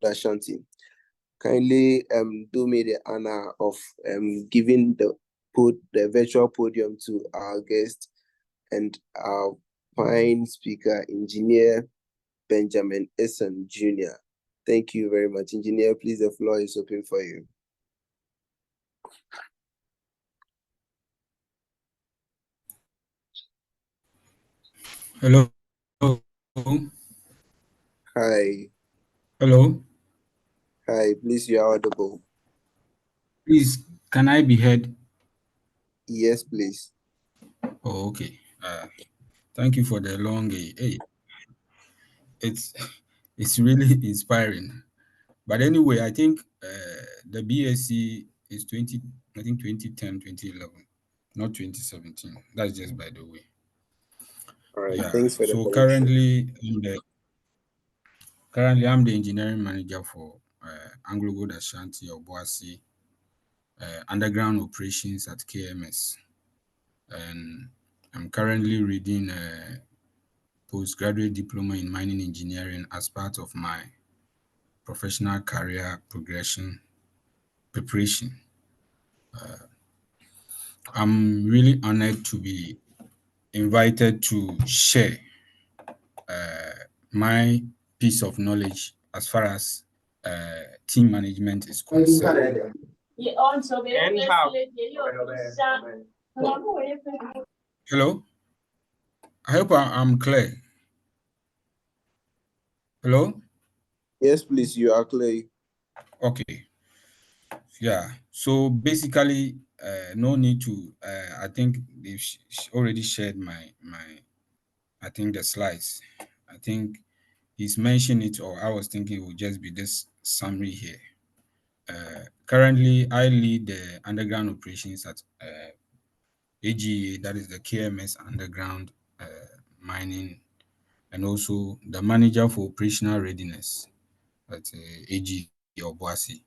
Ashanti. Kindly do me the honor of giving the virtual podium to our guest and our fine speaker, Engineer Benjamin Esson Jr. Thank you very much, Engineer. Please, the floor is open for you. Hello. Hi. Hello. Hi, please, you are audible. Please, can I be heard? Yes, please. Oh, okay. Thank you for the long. Hey, it's really inspiring. But anyway, I think the BSc is 2010, 2011, not 2017. That's just by the way. All right. Yeah. Thanks for the So correction. currently I'm the engineering manager for AngloGold Ashanti Obuasi underground operations at KMS, and I'm currently reading a postgraduate diploma in mining engineering as part of my professional career progression preparation. I'm really honored to be invited to share my piece of knowledge as far as team management is concerned. Hello, I hope I'm clear. Hello? Yes, please, you are clear. Okay. Yeah. So basically, no need to. I think they've already shared I think the slides. I think he's mentioned it, or I was thinking it would just be this summary here. Currently, I lead the underground operations at AGA, that is the KMS underground mining, and also the manager for operational readiness at AGA Obuasi.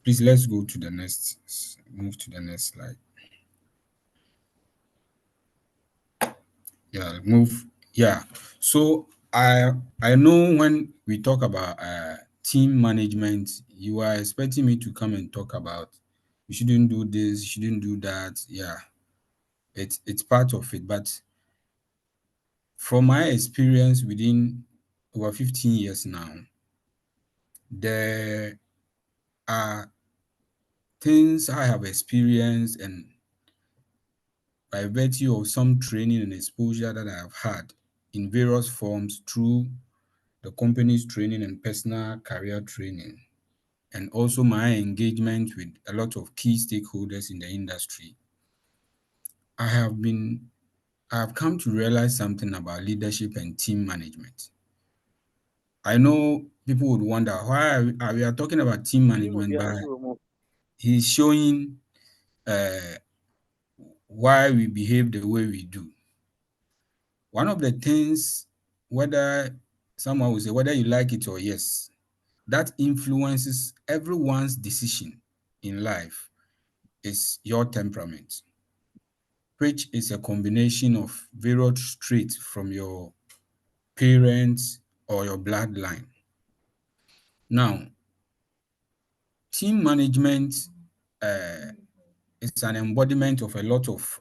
Please let's go to the next, move to the next slide. Yeah, move. Yeah. So I know when we talk about team management, you are expecting me to come and talk about you shouldn't do this, you shouldn't do that. Yeah, it's part of it. But from my experience within over 15 years now, there are things I have experienced, and by virtue of some training and exposure that I have had in various forms through the company's training and personal career training, and also my engagement with a lot of key stakeholders in the industry, I have come to realize something about leadership and team management. I know people would wonder why we are talking about team management, but he's showing why we behave the way we do. One of the things, whether someone will say whether you like it or yes, that influences everyone's decision in life is your temperament, which is a combination of various traits from your parents or your bloodline. Now, team management is an embodiment of a lot of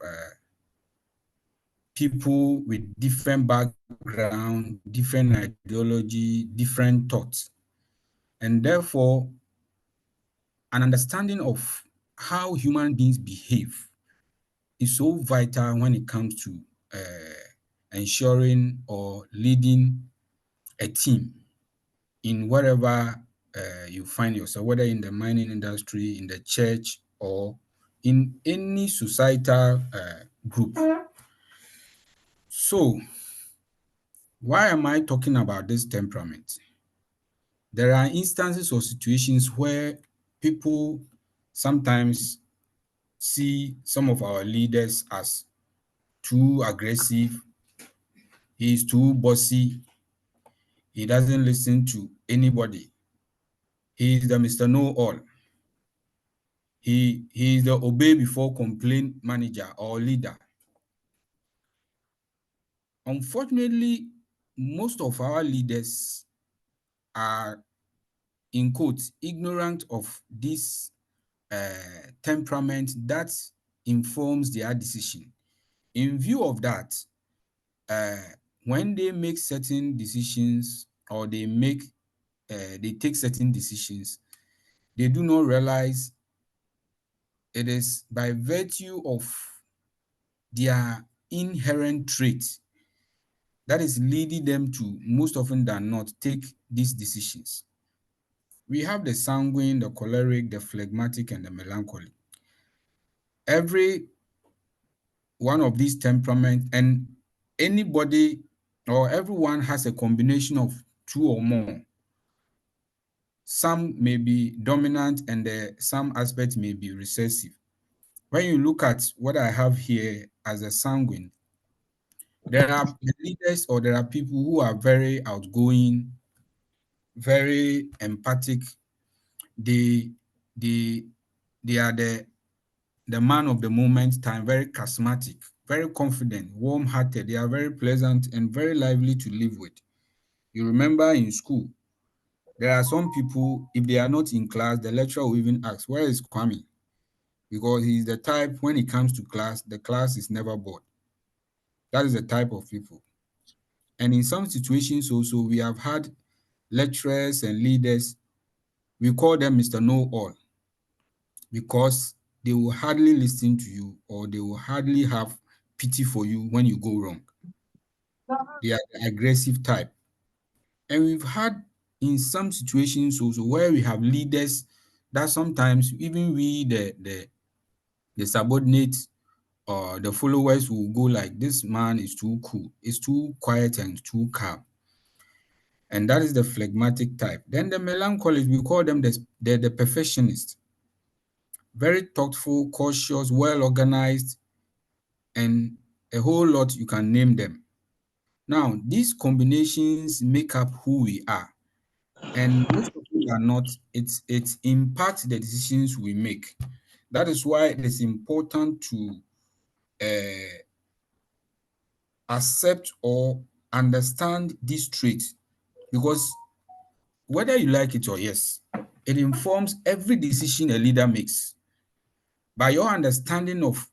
people with different background, different ideology, different thoughts, and therefore an understanding of how human beings behave is so vital when it comes to ensuring or leading a team in wherever you find yourself, whether in the mining industry, in the church, or in any societal group. So, why am I talking about this temperament? There are instances or situations where people sometimes see some of our leaders as too aggressive, he's too bossy, he doesn't listen to anybody, he's the Mr. Know-all, he is the obey before complain manager or leader. Unfortunately, most of our leaders are in quotes, ignorant of this temperament that informs their decision. In view of that, uh, when they make certain decisions or they take certain decisions, they do not realize it is by virtue of their inherent trait that is leading them to, most often than not, take these decisions. We have the sanguine, the choleric, the phlegmatic, and the melancholy. Every one of these temperaments, and anybody or everyone has a combination of two or more. Some may be dominant and some aspects may be recessive. When you look at what I have here as a sanguine, there are leaders or there are people who are very outgoing, very empathic. They they they are the man of the moment time, very charismatic, very confident, warm-hearted. They are very pleasant and very lively to live with. You remember in school, there are some people, if they are not in class, the lecturer will even ask, "Where is Kwame?" Because he's the type, when he comes to class, the class is never bored. That is the type of people. And in some situations also, we have had lecturers and leaders, we call them Mr. Know-All, because they will hardly listen to you or they will hardly have pity for you when you go wrong. They are the aggressive type. And we've had in some situations also where we have leaders that sometimes even we, the subordinates or the followers, will go like, this man is too cool, it's too quiet and too calm. And that is the phlegmatic type. Then the melancholic, we call them the perfectionist. Very thoughtful, cautious, well organized, and a whole lot you can name them. Now, these combinations make up who we are. And most of them are not, it impacts the decisions we make. That is why it is important to accept or understand these traits, because whether you like it or yes, it informs every decision a leader makes. By your understanding of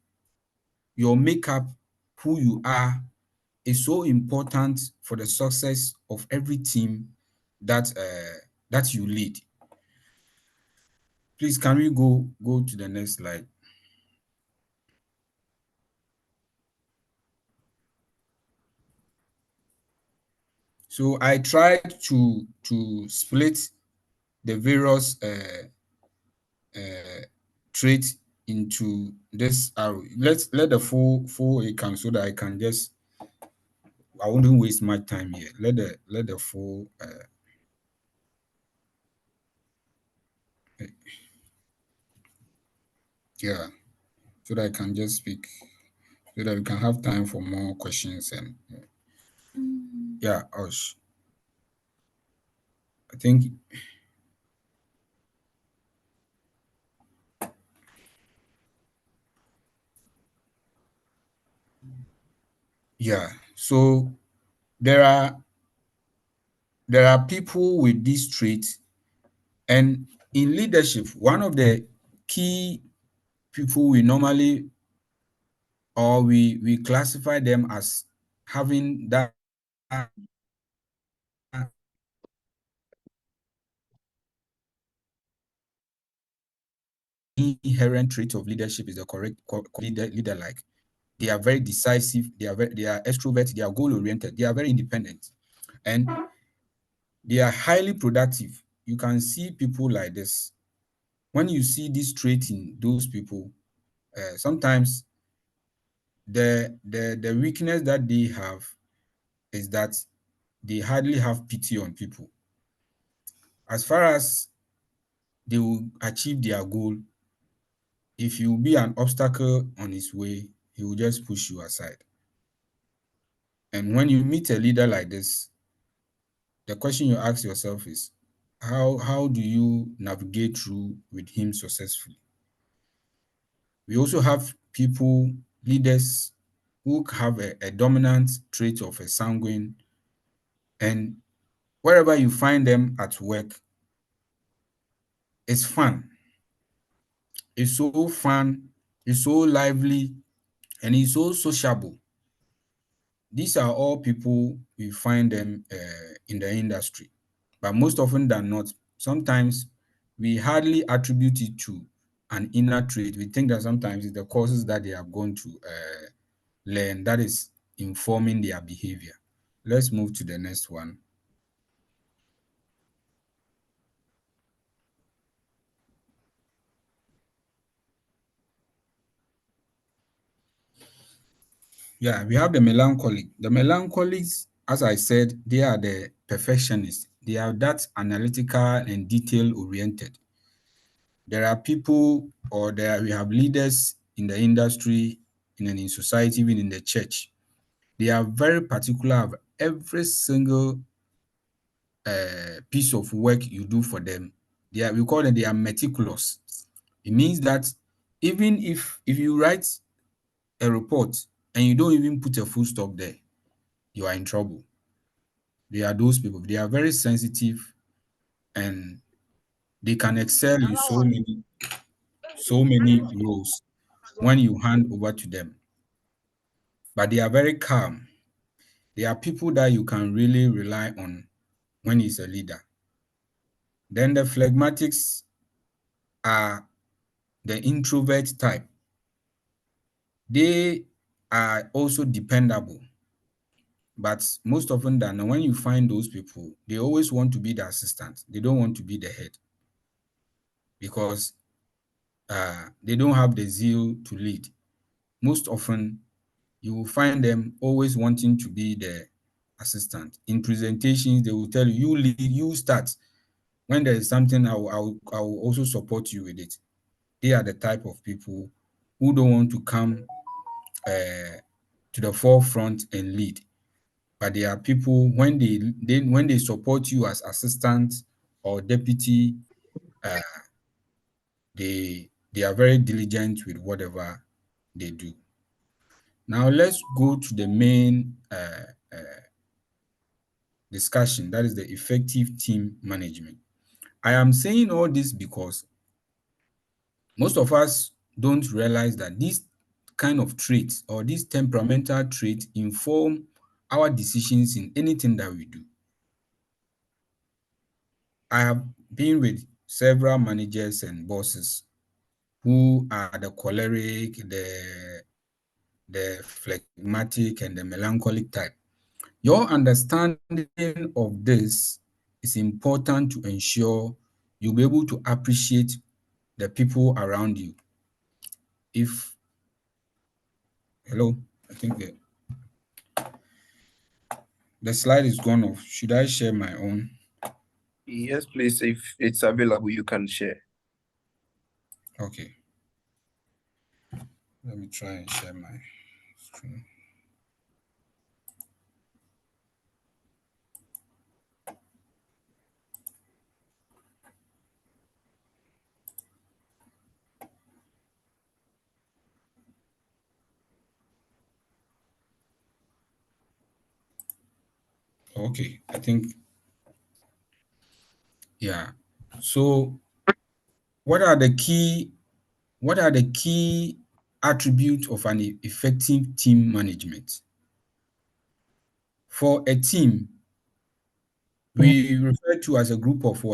your makeup, who you are, is so important for the success of every team that you lead. Please, can we go to the next slide? So I tried to split the various traits into this arrow. Let the full A come so that I can just, I wouldn't waste my time here. Let the full yeah, so that I can just speak, so that we can have time for more questions. And yeah, I think, yeah. So there are people with this trait, and in leadership, one of the key people we normally, or we classify them as having that inherent trait of leadership is the correct leader like. They are very decisive, they are extroverts, they are goal oriented, they are very independent, and they are highly productive. You can see people like this. When you see this trait in those people, sometimes the weakness that they have is that they hardly have pity on people. As far as they will achieve their goal, if you be an obstacle on his way, he will just push you aside. And when you meet a leader like this, the question you ask yourself is, how do you navigate through with him successfully? We also have people, leaders, who have a dominant trait of a sanguine, and wherever you find them at work, It's fun. It's so fun, it's so lively, and it's so sociable. These are all people we find them in the industry, but most often than not, sometimes we hardly attribute it to an inner trait. We think that sometimes it's the courses that they are going to learn that is informing their behavior. Let's move to the next one. Yeah, we have the melancholic. The melancholics, as I said, they are the perfectionists. They are that analytical and detail oriented. There are people, or there we have leaders in the industry, in society, even in the church. They are very particular of every single piece of work you do for them. We call them, they are meticulous. It means that even if you write a report and you don't even put a full stop there, you are in trouble. They are those people. They are very sensitive, and they can excel in so many roles when you hand over to them. But they are very calm. They are people that you can really rely on when he's a leader. Then the phlegmatics are the introvert type. They are also dependable. But most often than not, when you find those people, they always want to be the assistant. They don't want to be the head, because they don't have the zeal to lead. Most often, you will find them always wanting to be the assistant. In presentations, they will tell you, you lead, you start. When there is something, I will also support you with it. They are the type of people who don't want to come to the forefront and lead. But they are people, when they support you as assistant or deputy, they are very diligent with whatever they do. Now let's go to the main discussion, that is the effective team management. I am saying all this because most of us don't realize that these kind of traits, or these temperamental traits, inform our decisions in anything that we do. I have been with several managers and bosses who are the choleric, the phlegmatic, and the melancholic type. Your understanding of this is important to ensure you'll be able to appreciate the people around you. Hello, I think the slide is gone off. Should I share my own? Yes, please. If it's available, you can share. Okay. Let me try and share my screen. Okay, I think, yeah. So what are the key attributes of an effective team management? For a team, we refer to as a group of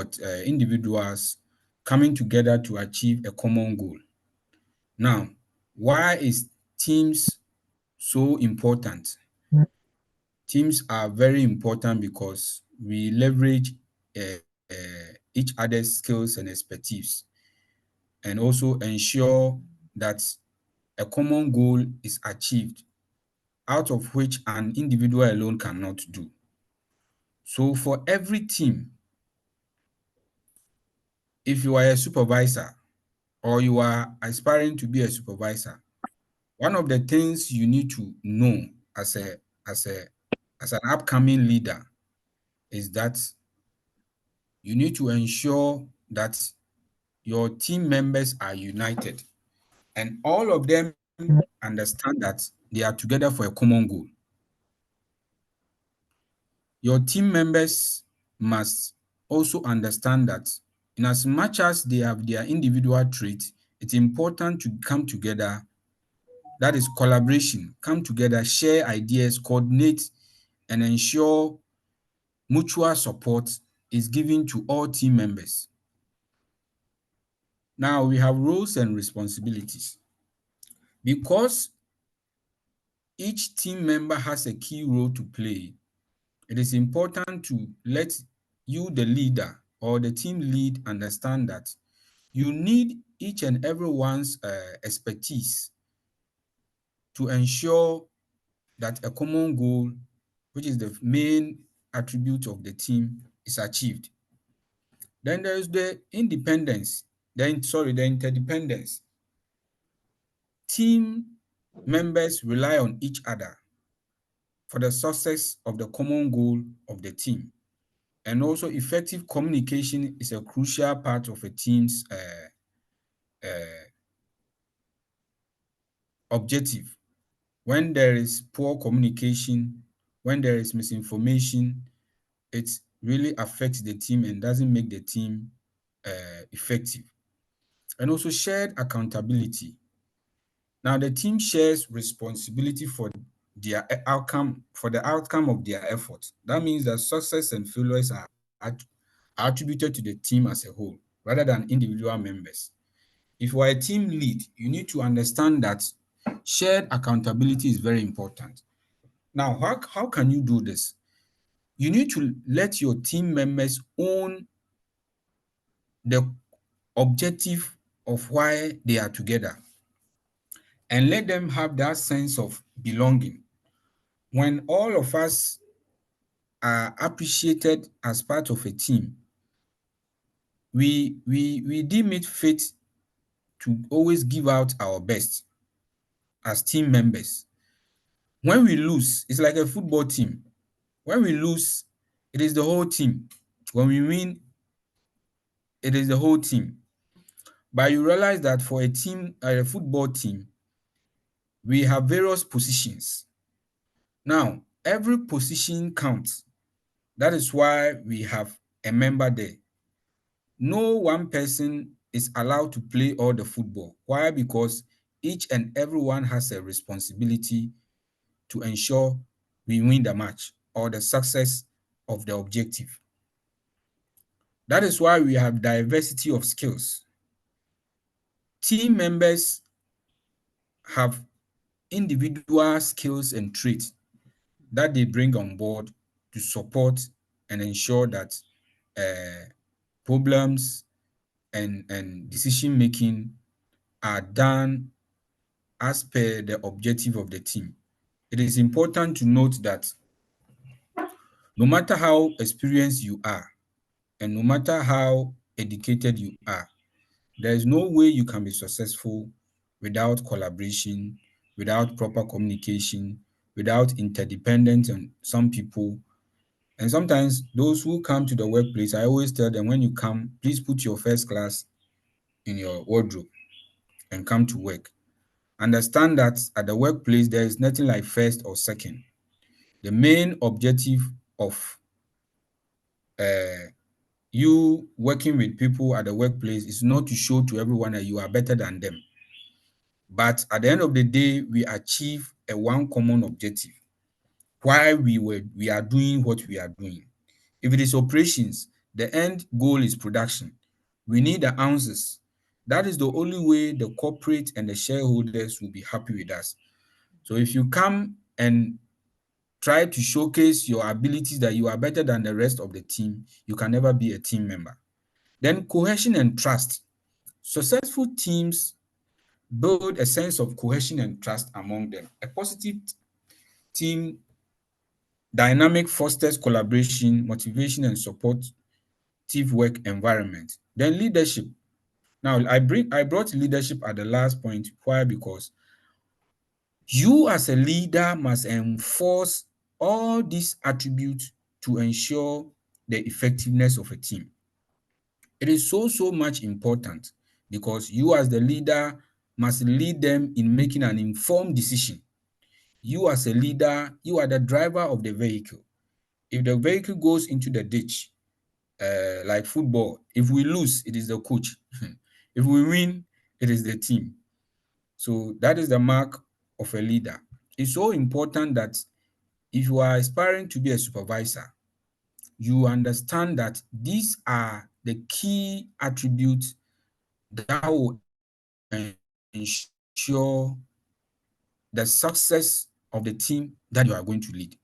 individuals coming together to achieve a common goal. Now, why is teams so important? Teams are very important because we leverage each other's skills and expertise, and also ensure that a common goal is achieved, out of which an individual alone cannot do. So for every team, if you are a supervisor or you are aspiring to be a supervisor, one of the things you need to know as an upcoming leader is that you need to ensure that your team members are united and all of them understand that they are together for a common goal. Your team members must also understand that In as much as they have their individual traits, it's important to come together. That is collaboration. Come together, share ideas, coordinate, and ensure mutual support is given to all team members. Now we have roles and responsibilities. Because each team member has a key role to play, it is important to let you, the leader or the team lead, understand that you need each and everyone's expertise to ensure that a common goal, which is the main attribute of the team, is achieved. Then there is the independence, the interdependence. Team members rely on each other for the success of the common goal of the team. And also effective communication is a crucial part of a team's objective. When there is poor communication, when there is misinformation, it really affects the team and doesn't make the team effective. And also shared accountability. Now the team shares responsibility for their outcome of their efforts. That means that success and failures are attributed to the team as a whole rather than individual members. If you are a team lead, you need to understand that shared accountability is very important. Now, how can you do this? You need to let your team members own the objective of why they are together and let them have that sense of belonging. When all of us are appreciated as part of a team, we deem it fit to always give out our best as team members. When we lose, it's like a football team. When we lose, it is the whole team. When we win, it is the whole team. But you realize that for a football team, we have various positions. Now, every position counts. That is why we have a member there. No one person is allowed to play all the football. Why? Because each and everyone has a responsibility to ensure we win the match or the success of the objective. That is why we have diversity of skills. Team members have individual skills and traits that they bring on board to support and ensure that problems and decision making are done as per the objective of the team. It is important to note that no matter how experienced you are and no matter how educated you are, there is no way you can be successful without collaboration, without proper communication, without interdependence on some people. And sometimes those who come to the workplace, I always tell them, when you come, please put your first class in your wardrobe and come to work. Understand that at the workplace, there is nothing like first or second. The main objective of you working with people at the workplace is not to show to everyone that you are better than them. But at the end of the day, we achieve a one common objective. Why we are doing what we are doing. If it is operations, the end goal is production. We need the ounces. That is the only way the corporate and the shareholders will be happy with us. So if you come and try to showcase your abilities that you are better than the rest of the team, you can never be a team member. Then cohesion and trust. Successful teams build a sense of cohesion and trust among them. A positive team dynamic fosters collaboration, motivation, and supportive work environment. Then leadership. Now, I brought leadership at the last point. Why? Because you as a leader must enforce all these attributes to ensure the effectiveness of a team. It is so much important because you as the leader must lead them in making an informed decision. You as a leader, you are the driver of the vehicle. If the vehicle goes into the ditch, like football. If we lose, it is the coach. If we win, it is the team. So that is the mark of a leader. It's so important that if you are aspiring to be a supervisor, you understand that these are the key attributes that will ensure the success of the team that you are going to lead.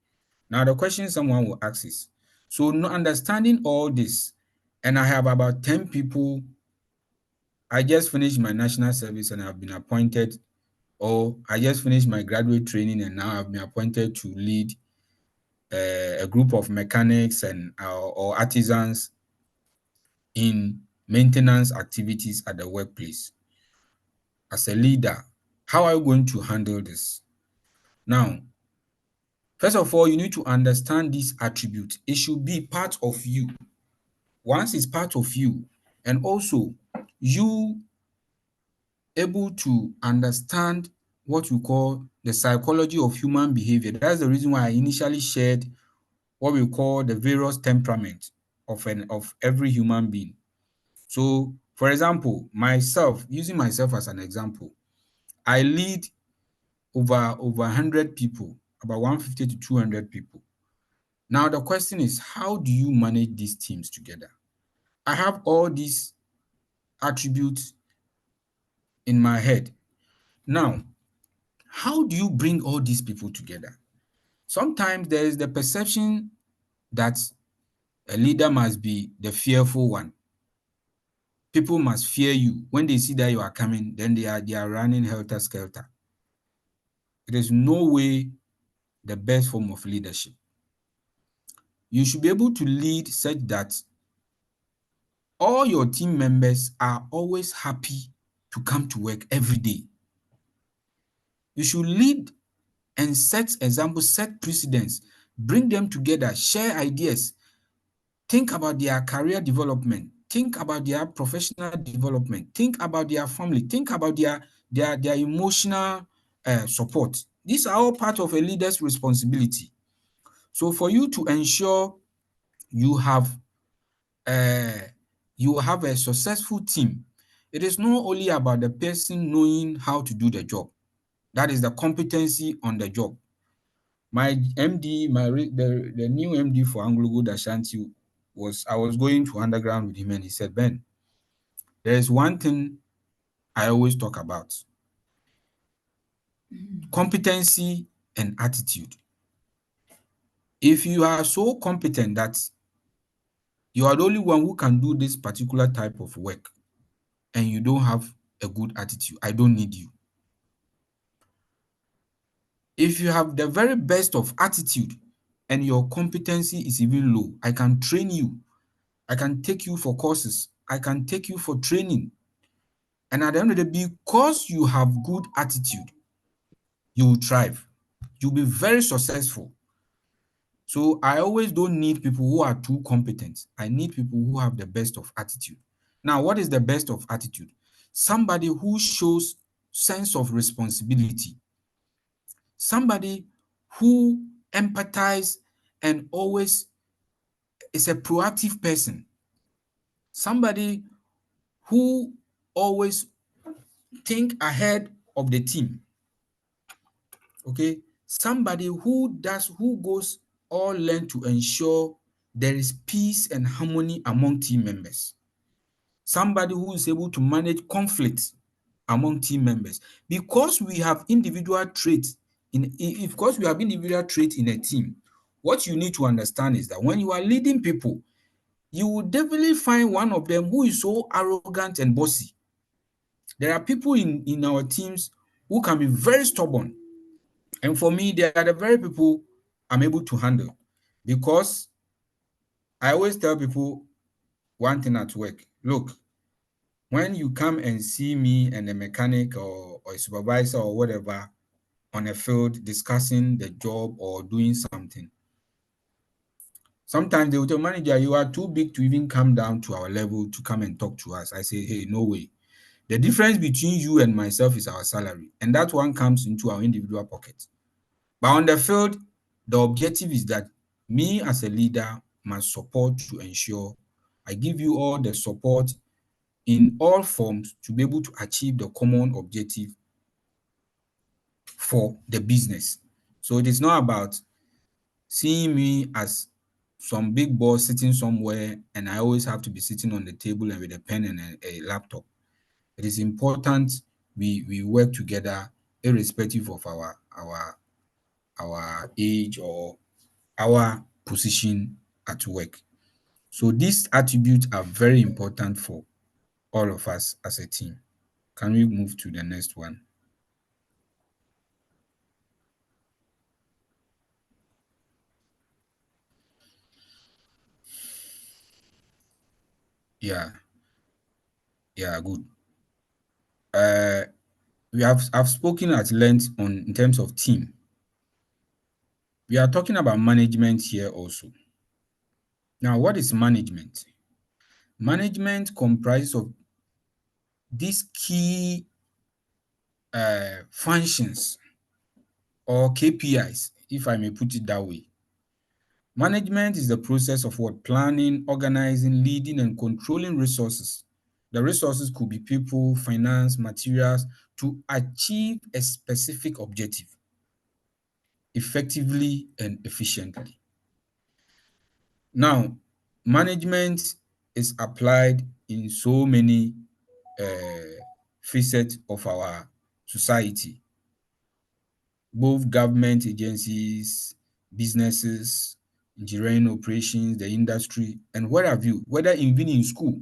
Now, the question someone will ask is, so understanding all this, and I have about 10 people, I just finished my national service and I've been appointed, or I just finished my graduate training and now I've been appointed to lead a group of mechanics and or artisans in maintenance activities at the workplace. As a leader, how are you going to handle this? Now, first of all, you need to understand this attribute. It should be part of you. Once it's part of you, and also you able to understand what we call the psychology of human behavior. That's the reason why I initially shared what we call the various temperaments of every human being. So, for example, myself, using myself as an example, I lead over 100 people, about 150 to 200 people. Now, the question is, how do you manage these teams together? I have all these attributes in my head. Now, how do you bring all these people together? Sometimes there is the perception that a leader must be the fearful one. People must fear you. When they see that you are coming, then they are running helter-skelter. It is no way the best form of leadership. You should be able to lead such that all your team members are always happy to come to work every day. You should lead and set examples, set precedents, bring them together, share ideas, think about their career development, think about their professional development, think about their family, think about their emotional support. These are all part of a leader's responsibility. So for you to ensure you have a successful team, it is not only about the person knowing how to do the job. That is the competency on the job. My MD, the new MD for AngloGold Ashanti I was going to underground with him and he said, Ben, there's one thing I always talk about. Competency and attitude. If you are so competent that you are the only one who can do this particular type of work and you don't have a good attitude, I don't need you. If you have the very best of attitude and your competency is even low, I can train you. I can take you for courses. I can take you for training. And at the end of the day, because you have good attitude, you will thrive. You'll be very successful. So I always don't need people who are too competent. I need people who have the best of attitude. Now, what is the best of attitude? Somebody who shows sense of responsibility. Somebody who empathizes and always is a proactive person. Somebody who always think ahead of the team. Okay, somebody who goes all length to ensure there is peace and harmony among team members. Somebody who is able to manage conflicts among team members. Because we have individual traits in a team, what you need to understand is that when you are leading people, you will definitely find one of them who is so arrogant and bossy. There are people in our teams who can be very stubborn. And for me, they are the very people I'm able to handle, because I always tell people one thing at work. Look, when you come and see me and a mechanic or a supervisor or whatever on a field discussing the job or doing something, sometimes they will tell manager, you are too big to even come down to our level to come and talk to us. I say, hey, no way. The difference between you and myself is our salary, and that one comes into our individual pockets. But on the field, the objective is that me as a leader must support to ensure I give you all the support in all forms to be able to achieve the common objective for the business. So it is not about seeing me as some big boss sitting somewhere and I always have to be sitting on the table and with a pen and a laptop. It is important we work together irrespective of our age or our position at work. So these attributes are very important for all of us as a team. Can we move to the next one? Yeah, yeah, good. Uh, I've spoken at length on in terms of team. We are talking about management here also. Now, what is management? Management comprises of these key functions or KPIs, if I may put it that way. Management is the process of what? Planning, organizing, leading, and controlling resources. The resources could be people, finance, materials to achieve a specific objective effectively and efficiently. Now, management is applied in so many facets of our society, both government agencies, businesses, engineering operations, the industry, and what have you, whether even in school.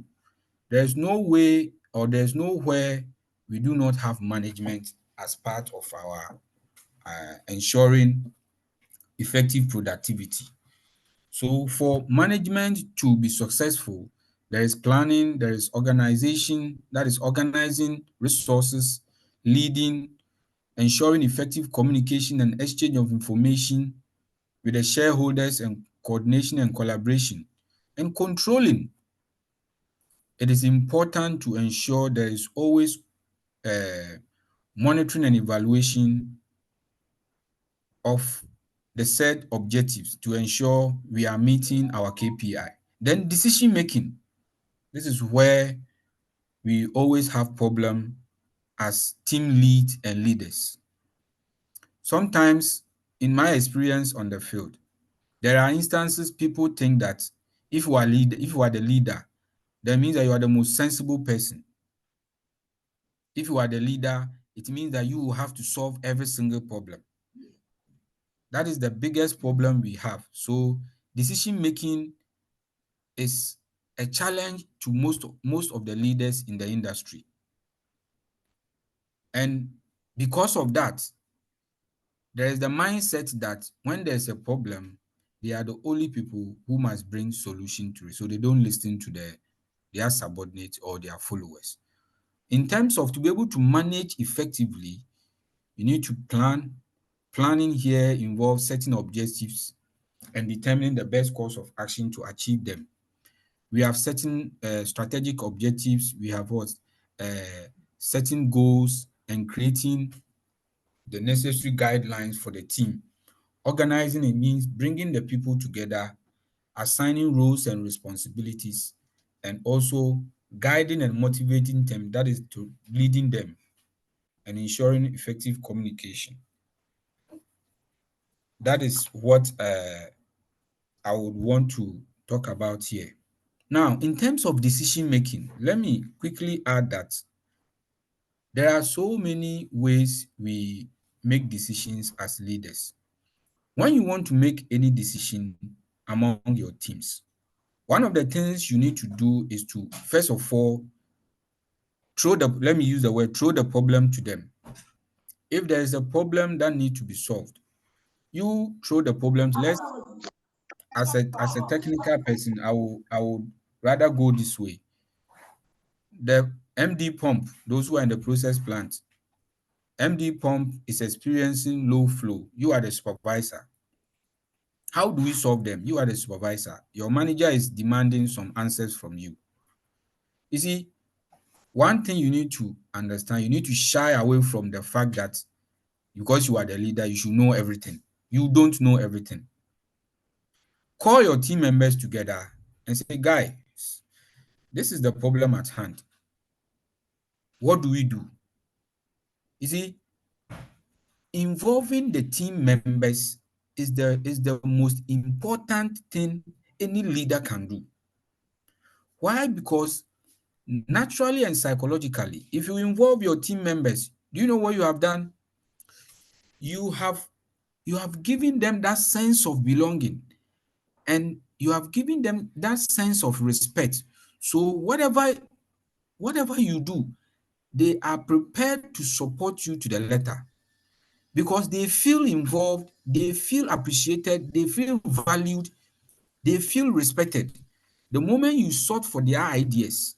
There's no way or there's nowhere we do not have management as part of our ensuring effective productivity. So for management to be successful, there is planning, there is organization, that is organizing resources, leading, ensuring effective communication and exchange of information with the shareholders and coordination and collaboration, and controlling. It is important to ensure there is always monitoring and evaluation of the set objectives to ensure we are meeting our KPI. Then decision making. This is where we always have problem as team leads and leaders. Sometimes, in my experience on the field, there are instances people think that if you are the leader, that means that you are the most sensible person. If you are the leader, it means that you will have to solve every single problem. That is the biggest problem we have. So decision making is a challenge to most of the leaders in the industry. And because of that, there is the mindset that when there's a problem, they are the only people who must bring solution to it. So they don't listen to their subordinates or their followers. In terms of to be able to manage effectively, you need to plan. Planning here involves setting objectives and determining the best course of action to achieve them. We have certain strategic objectives. We have what? Setting goals and creating the necessary guidelines for the team. Organizing, it means bringing the people together, assigning roles and responsibilities, and also guiding and motivating them, that is to leading them and ensuring effective communication. That is what I would want to talk about here. Now, in terms of decision making, let me quickly add that there are so many ways we make decisions as leaders. When you want to make any decision among your teams, one of the things you need to do is to, first of all, let me use the word, throw the problem to them. If there is a problem that needs to be solved, you throw the problem to, let's, as a technical person, I would rather go this way. The MD pump, those who are in the process plant, MD pump is experiencing low flow. You are the supervisor. How do we solve them? You are the supervisor. Your manager is demanding some answers from you. You see, one thing you need to understand, you need to shy away from the fact that because you are the leader, you should know everything. You don't know everything. Call your team members together and say, guys, This is the problem at hand. What do we do? You see, involving the team members is the most important thing any leader can do. Why? Because naturally and psychologically, if you involve your team members, do you know what you have done? You have given them that sense of belonging, and you have given them that sense of respect. So whatever you do, they are prepared to support you to the letter, because they feel involved, they feel appreciated, they feel valued, they feel respected. The moment you sought for their ideas,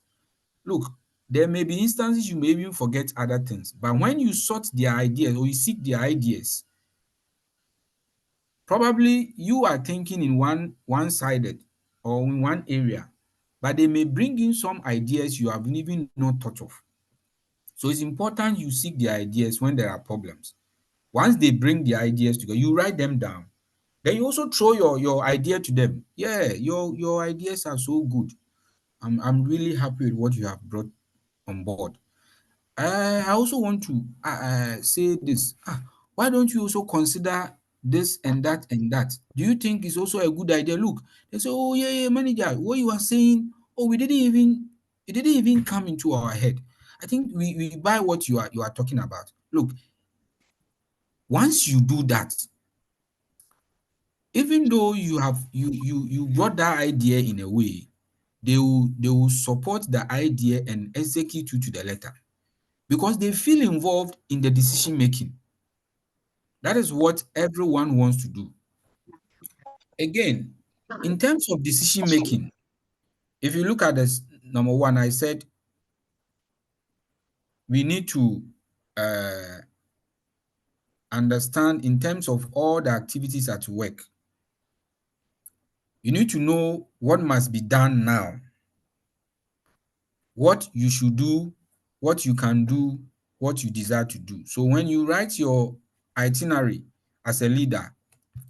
look, there may be instances you may even forget other things, but when you sought their ideas or you seek their ideas, probably you are thinking in one-sided or in one area, but they may bring in some ideas you have even not thought of. So it's important you seek their ideas when there are problems. Once they bring the ideas together, you write them down. Then you also throw your idea to them. Yeah, your ideas are so good. I'm really happy with what you have brought on board. I also want to say this. Why don't you also consider this and that and that? Do you think it's also a good idea? Look, they say, oh yeah, yeah, manager, what you are saying, oh, it didn't even come into our head. I think we buy what you are talking about. Look, once you do that, even though you brought that idea in a way, they will support the idea and execute you to the letter, because they feel involved in the decision making. That is what everyone wants to do. Again, in terms of decision making, if you look at this, number one, I said we need to uh, understand in terms of all the activities at work. You need to know what must be done now, what you should do, what you can do, what you desire to do. So when you write your itinerary as a leader,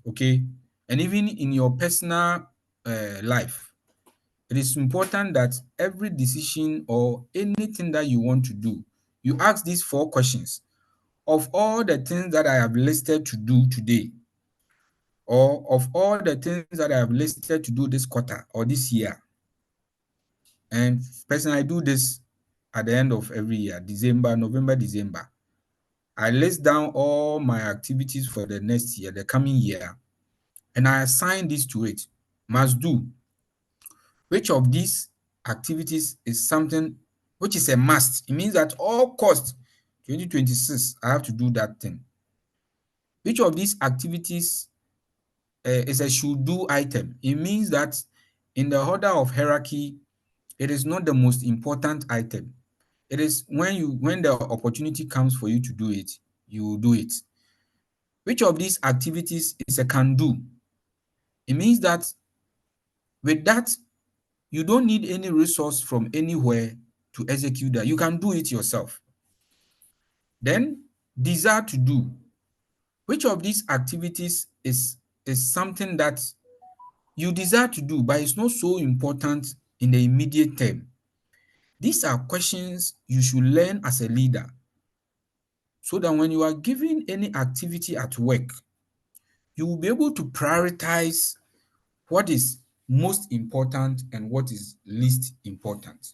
okay, and even in your personal life, it is important that every decision or anything that you want to do, you ask these 4 questions. Of all the things that I have listed to do today, or of all the things that I have listed to do this quarter or this year, and personally, I do this at the end of every year, December, November, December. I list down all my activities for the next year, the coming year, and I assign this to it. Must do. Which of these activities is something which is a must? It means that all cost 2026, I have to do that thing. Which of these activities is a should do item? It means that in the order of hierarchy, it is not the most important item. It is when the opportunity comes for you to do it, you will do it. Which of these activities is a can do? It means that with that, you don't need any resource from anywhere to execute that. You can do it yourself. Then desire to do. Which of these activities is something that you desire to do, but it's not so important in the immediate term? These are questions you should learn as a leader, so that when you are given any activity at work, you will be able to prioritize what is most important and what is least important.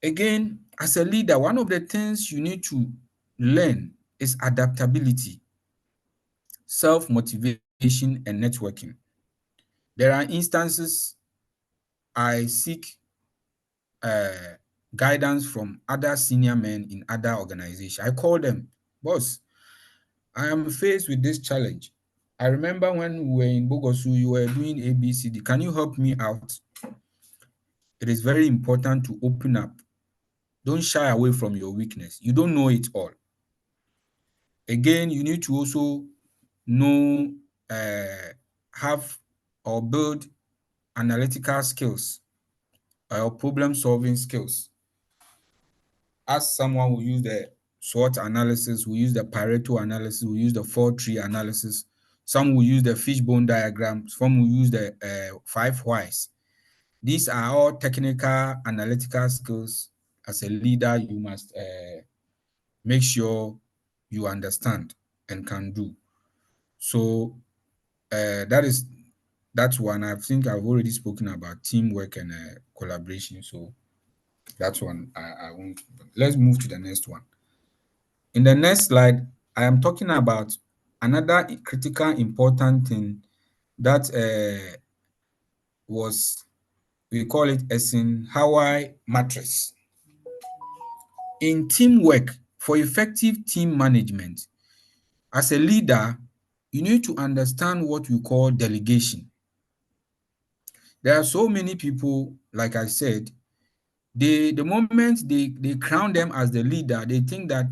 Again, as a leader, one of the things you need to learn is adaptability, self-motivation, and networking. There are instances I seek uh, guidance from other senior men in other organizations. I call them, boss, I am faced with this challenge. I remember when we were in Bogosu, you were doing ABCD. Can you help me out? It is very important to open up. Don't shy away from your weakness. You don't know it all. Again, you need to also know, have or build analytical skills or problem solving skills. As someone who use the SWOT analysis, who use the Pareto analysis, who use the 4-tree analysis, some will use the fishbone diagram, some will use the 5 whys. These are all technical, analytical skills. As a leader, you must make sure you understand and can do. So that's one. I think I've already spoken about teamwork and collaboration. So that's one I won't. Let's move to the next one. In the next slide, I am talking about another critical important thing that was, we call it Esson Jnr matrix. In teamwork, for effective team management, as a leader, you need to understand what we call delegation. There are so many people, like I said, the moment they crown them as the leader, they think that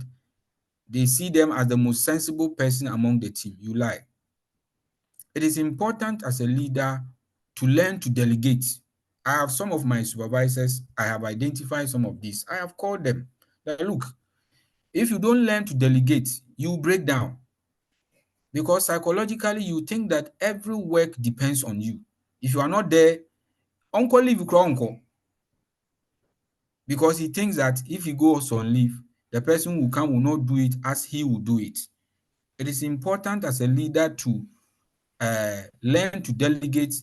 they see them as the most sensible person among the team. You lie. It is important as a leader to learn to delegate. I have some of my supervisors, I have identified some of these. I have called them that, look, if you don't learn to delegate, you break down. Because psychologically, you think that every work depends on you. If you are not there, uncle leave, uncle. Because he thinks that if he goes on leave, the person who come will not do it as he will do it. It is important as a leader to learn to delegate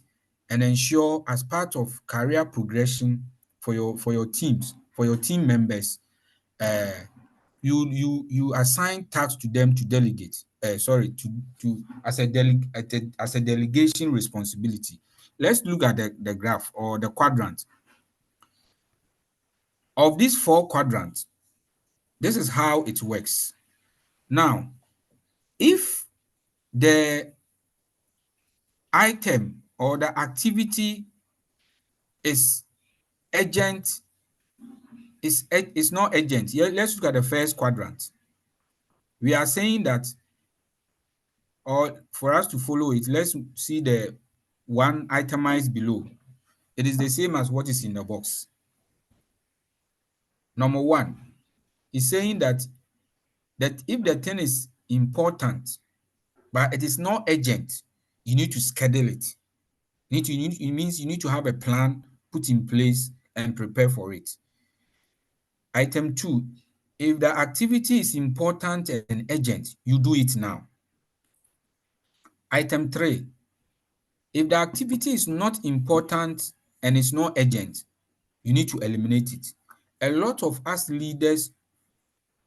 and ensure, as part of career progression for your teams, for your team members, uh, you assign tasks to them to delegate. Sorry, to as a as a delegation responsibility. Let's look at the graph or the quadrant. Of these four quadrants, this is how it works. Now, if the item or the activity is urgent, is not urgent. Yeah, let's look at the first quadrant. We are saying that, or for us to follow it, let's see the one itemized below. It is the same as what is in the box. Number one is saying that if the thing is important, but it is not urgent, you need to schedule it. It means you need to have a plan put in place and prepare for it. Item two, if the activity is important and urgent, you do it now. Item three, if the activity is not important and it's not urgent, you need to eliminate it. A lot of us leaders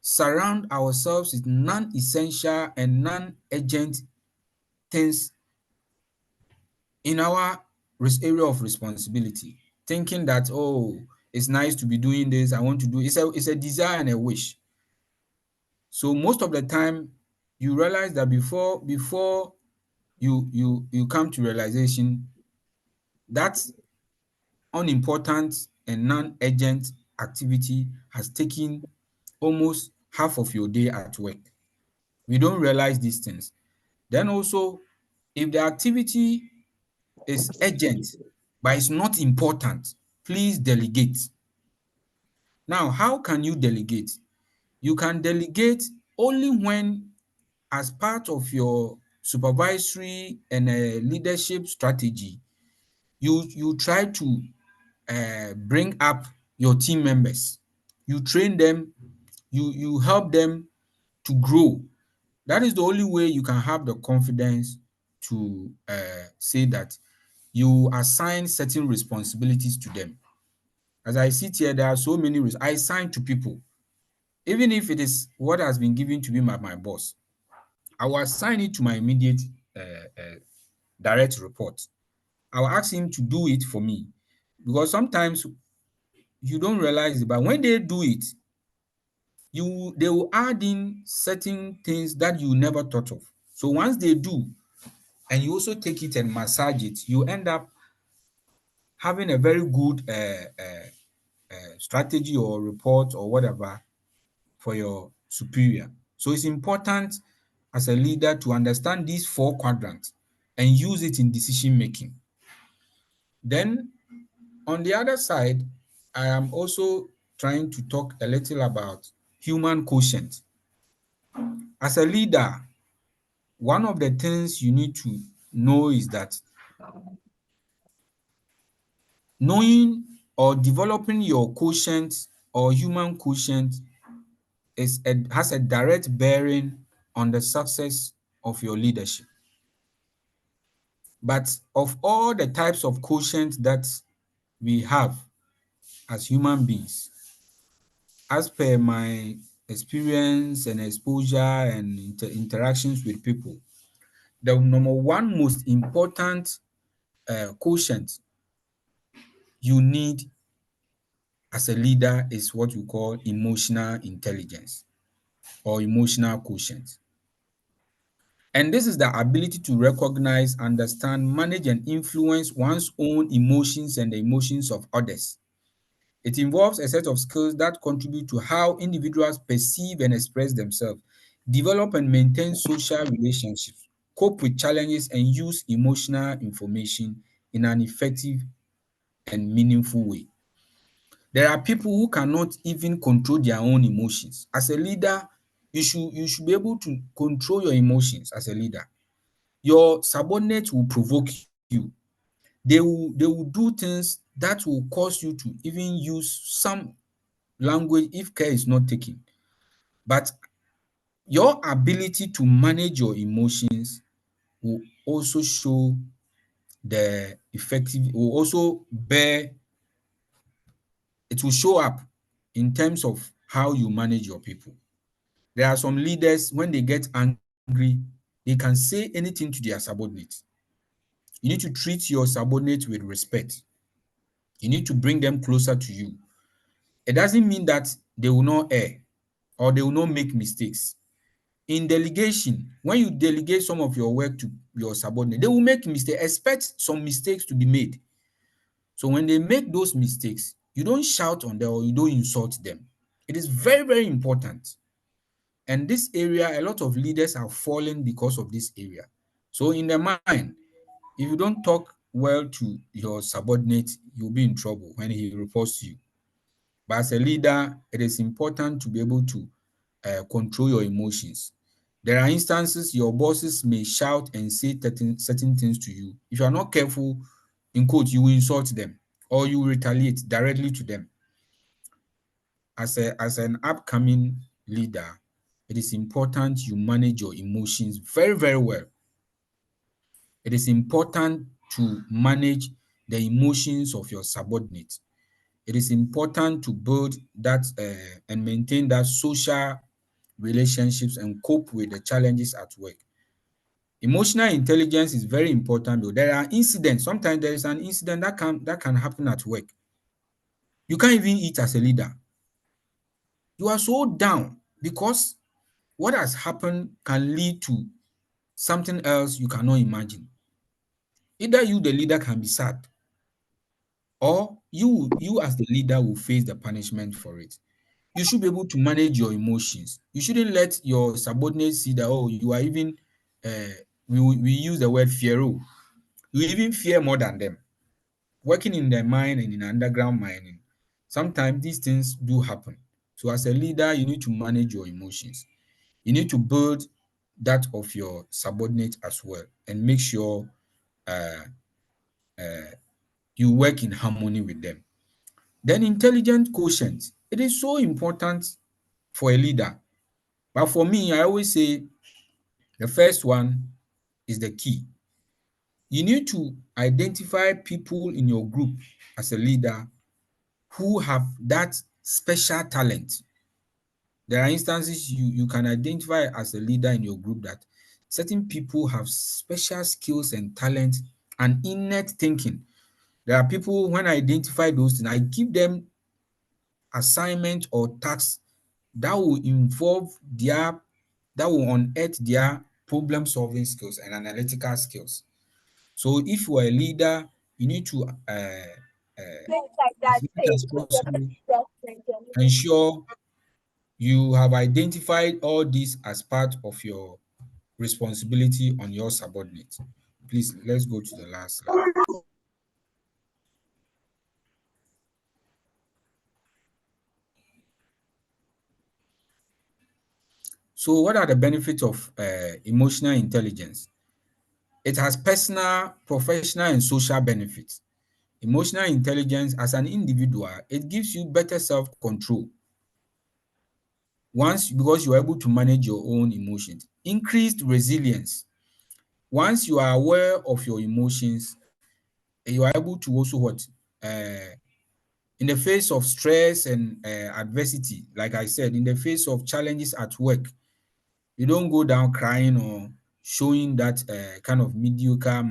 surround ourselves with non-essential and non-urgent things in our area of responsibility, thinking that, oh, it's nice to be doing this, I want to do it. It's a desire and a wish. So most of the time, you realize that before you come to realization that unimportant and non-urgent activity has taken almost half of your day at work. We don't realize these things. Then also, if the activity is urgent but it's not important, please delegate. Now, how can you delegate? You can delegate only when, as part of your supervisory and leadership strategy, you try to bring up your team members. You train them, you help them to grow. That is the only way you can have the confidence to say that you assign certain responsibilities to them. As I sit here, there are so many I assign to people. Even if it is what has been given to me by my boss, I will assign it to my immediate direct report. I will ask him to do it for me, because sometimes you don't realize it, but when they do it, they will add in certain things that you never thought of. So once they do, and you also take it and massage it, you end up having a very good strategy or report or whatever for your superior. So it's important as a leader to understand these four quadrants and use it in decision making. Then on the other side, I am also trying to talk a little about human quotient. As a leader, one of the things you need to know is that knowing or developing your quotient or human quotient has a direct bearing on the success of your leadership. But of all the types of quotient that we have as human beings, as per my experience and exposure and interactions with people, the number one most important quotient you need as a leader is what we call emotional intelligence or emotional quotient. And this is the ability to recognize, understand, manage, and influence one's own emotions and the emotions of others. It involves a set of skills that contribute to how individuals perceive and express themselves, develop and maintain social relationships, cope with challenges, and use emotional information in an effective and meaningful way. There are people who cannot even control their own emotions. As a leader, you should be able to control your emotions as a leader. Your subordinates will provoke you. They will do things that will cause you to even use some language if care is not taken. But your ability to manage your emotions will also show the effective, will also bear, it will show up in terms of how you manage your people. There are some leaders, when they get angry, they can say anything to their subordinates. You need to treat your subordinates with respect. You need to bring them closer to you. It doesn't mean that they will not err or they will not make mistakes. In delegation, when you delegate some of your work to your subordinate, they will make mistakes. Expect some mistakes to be made. So when they make those mistakes, you don't shout on them or you don't insult them. It is very, very important. And this area, a lot of leaders are falling because of this area. So in their mind, if you don't talk well to your subordinate, you'll be in trouble when he reports to you. But as a leader, it is important to be able to control your emotions. There are instances your bosses may shout and say certain things to you. If you are not careful, in quote, you will insult them or you will retaliate directly to them. As an upcoming leader, it is important you manage your emotions very, very well. It is important to manage the emotions of your subordinates. It is important to build that and maintain that social relationships and cope with the challenges at work. Emotional intelligence is very important though. There are incidents. Sometimes there is an incident that can happen at work. You can't even eat as a leader. You are so down because what has happened can lead to something else you cannot imagine. Either you, the leader, can be sad, or you as the leader will face the punishment for it. You should be able to manage your emotions. You shouldn't let your subordinates see that, oh, you are even, uh, we use the word fear. You even fear more than them. Working in the mine and in underground mining, sometimes these things do happen. So as a leader, you need to manage your emotions. You need to build that of your subordinate as well and make sure uh, you work in harmony with them. Then intelligent quotient. It is so important for a leader. But for me, I always say the first one is the key. You need to identify people in your group as a leader who have that special talent. There are instances you can identify as a leader in your group that certain people have special skills and talent and innate thinking. There are people, when I identify those things, I give them assignment or tasks that will involve that will unearth their problem solving skills and analytical skills. So if you are a leader, you need to as much as possible ensure you have identified all these as part of your responsibility on your subordinate. Please, let's go to the last slide. So what are the benefits of emotional intelligence? It has personal, professional, and social benefits. Emotional intelligence as an individual, it gives you better self-control. Once, because you are able to manage your own emotions. Increased resilience. Once you are aware of your emotions, you are able to also what? In the face of stress and adversity, like I said, in the face of challenges at work, you don't go down crying or showing that kind of mediocre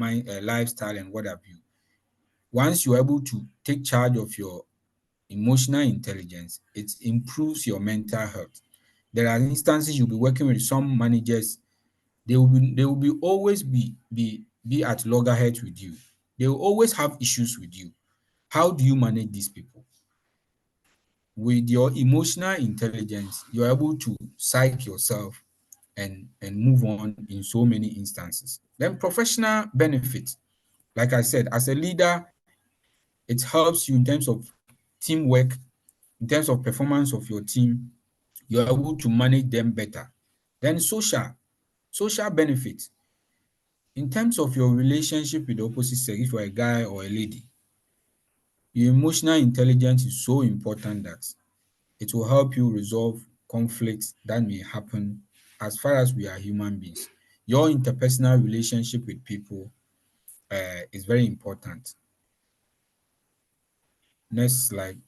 lifestyle and what have you. Once you're able to take charge of your emotional intelligence, it improves your mental health. There are instances you'll be working with some managers, they will be always be at loggerheads with you. They will always have issues with you. How do you manage these people? With your emotional intelligence, you're able to psych yourself and move on in so many instances. Then professional benefits. Like I said, as a leader, it helps you in terms of teamwork, in terms of performance of your team. You're able to manage them better. Then social benefits. In terms of your relationship with the opposite sex, if you're a guy or a lady, your emotional intelligence is so important that it will help you resolve conflicts that may happen as far as we are human beings. Your interpersonal relationship with people is very important. Next slide.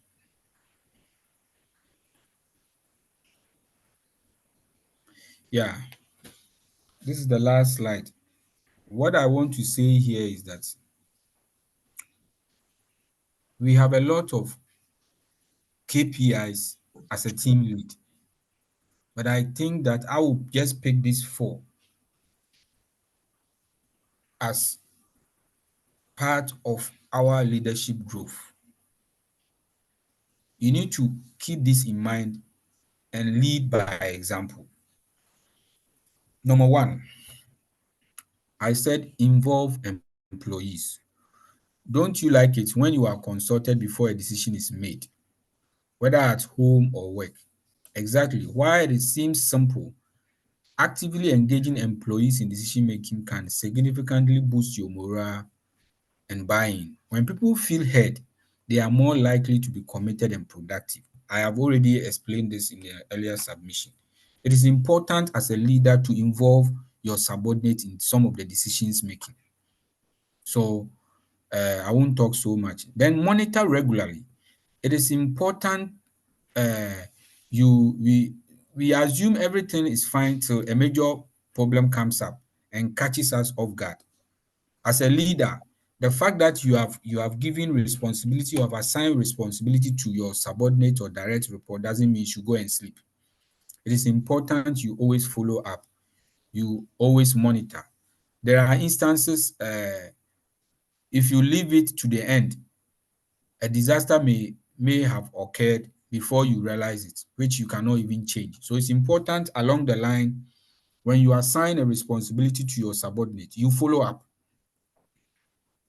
Yeah, this is the last slide. What I want to say here is that we have a lot of KPIs as a team lead, but I think that I will just pick these four as part of our leadership growth. You need to keep this in mind and lead by example. Number one, I said involve employees. Don't you like it when you are consulted before a decision is made, whether at home or work? Exactly. While it seems simple, actively engaging employees in decision making can significantly boost your morale and buy-in. When people feel heard, they are more likely to be committed and productive. I have already explained this in the earlier submission. It is important as a leader to involve your subordinate in some of the decisions making. So I won't talk so much. Then monitor regularly. It is important uh, you we assume everything is fine till a major problem comes up and catches us off guard. As a leader, the fact that you have given responsibility, you have assigned responsibility to your subordinate or direct report doesn't mean you should go and sleep. It is important you always follow up, you always monitor. There are instances, if you leave it to the end, a disaster may have occurred before you realize it, which you cannot even change. So it's important along the line, when you assign a responsibility to your subordinate, you follow up.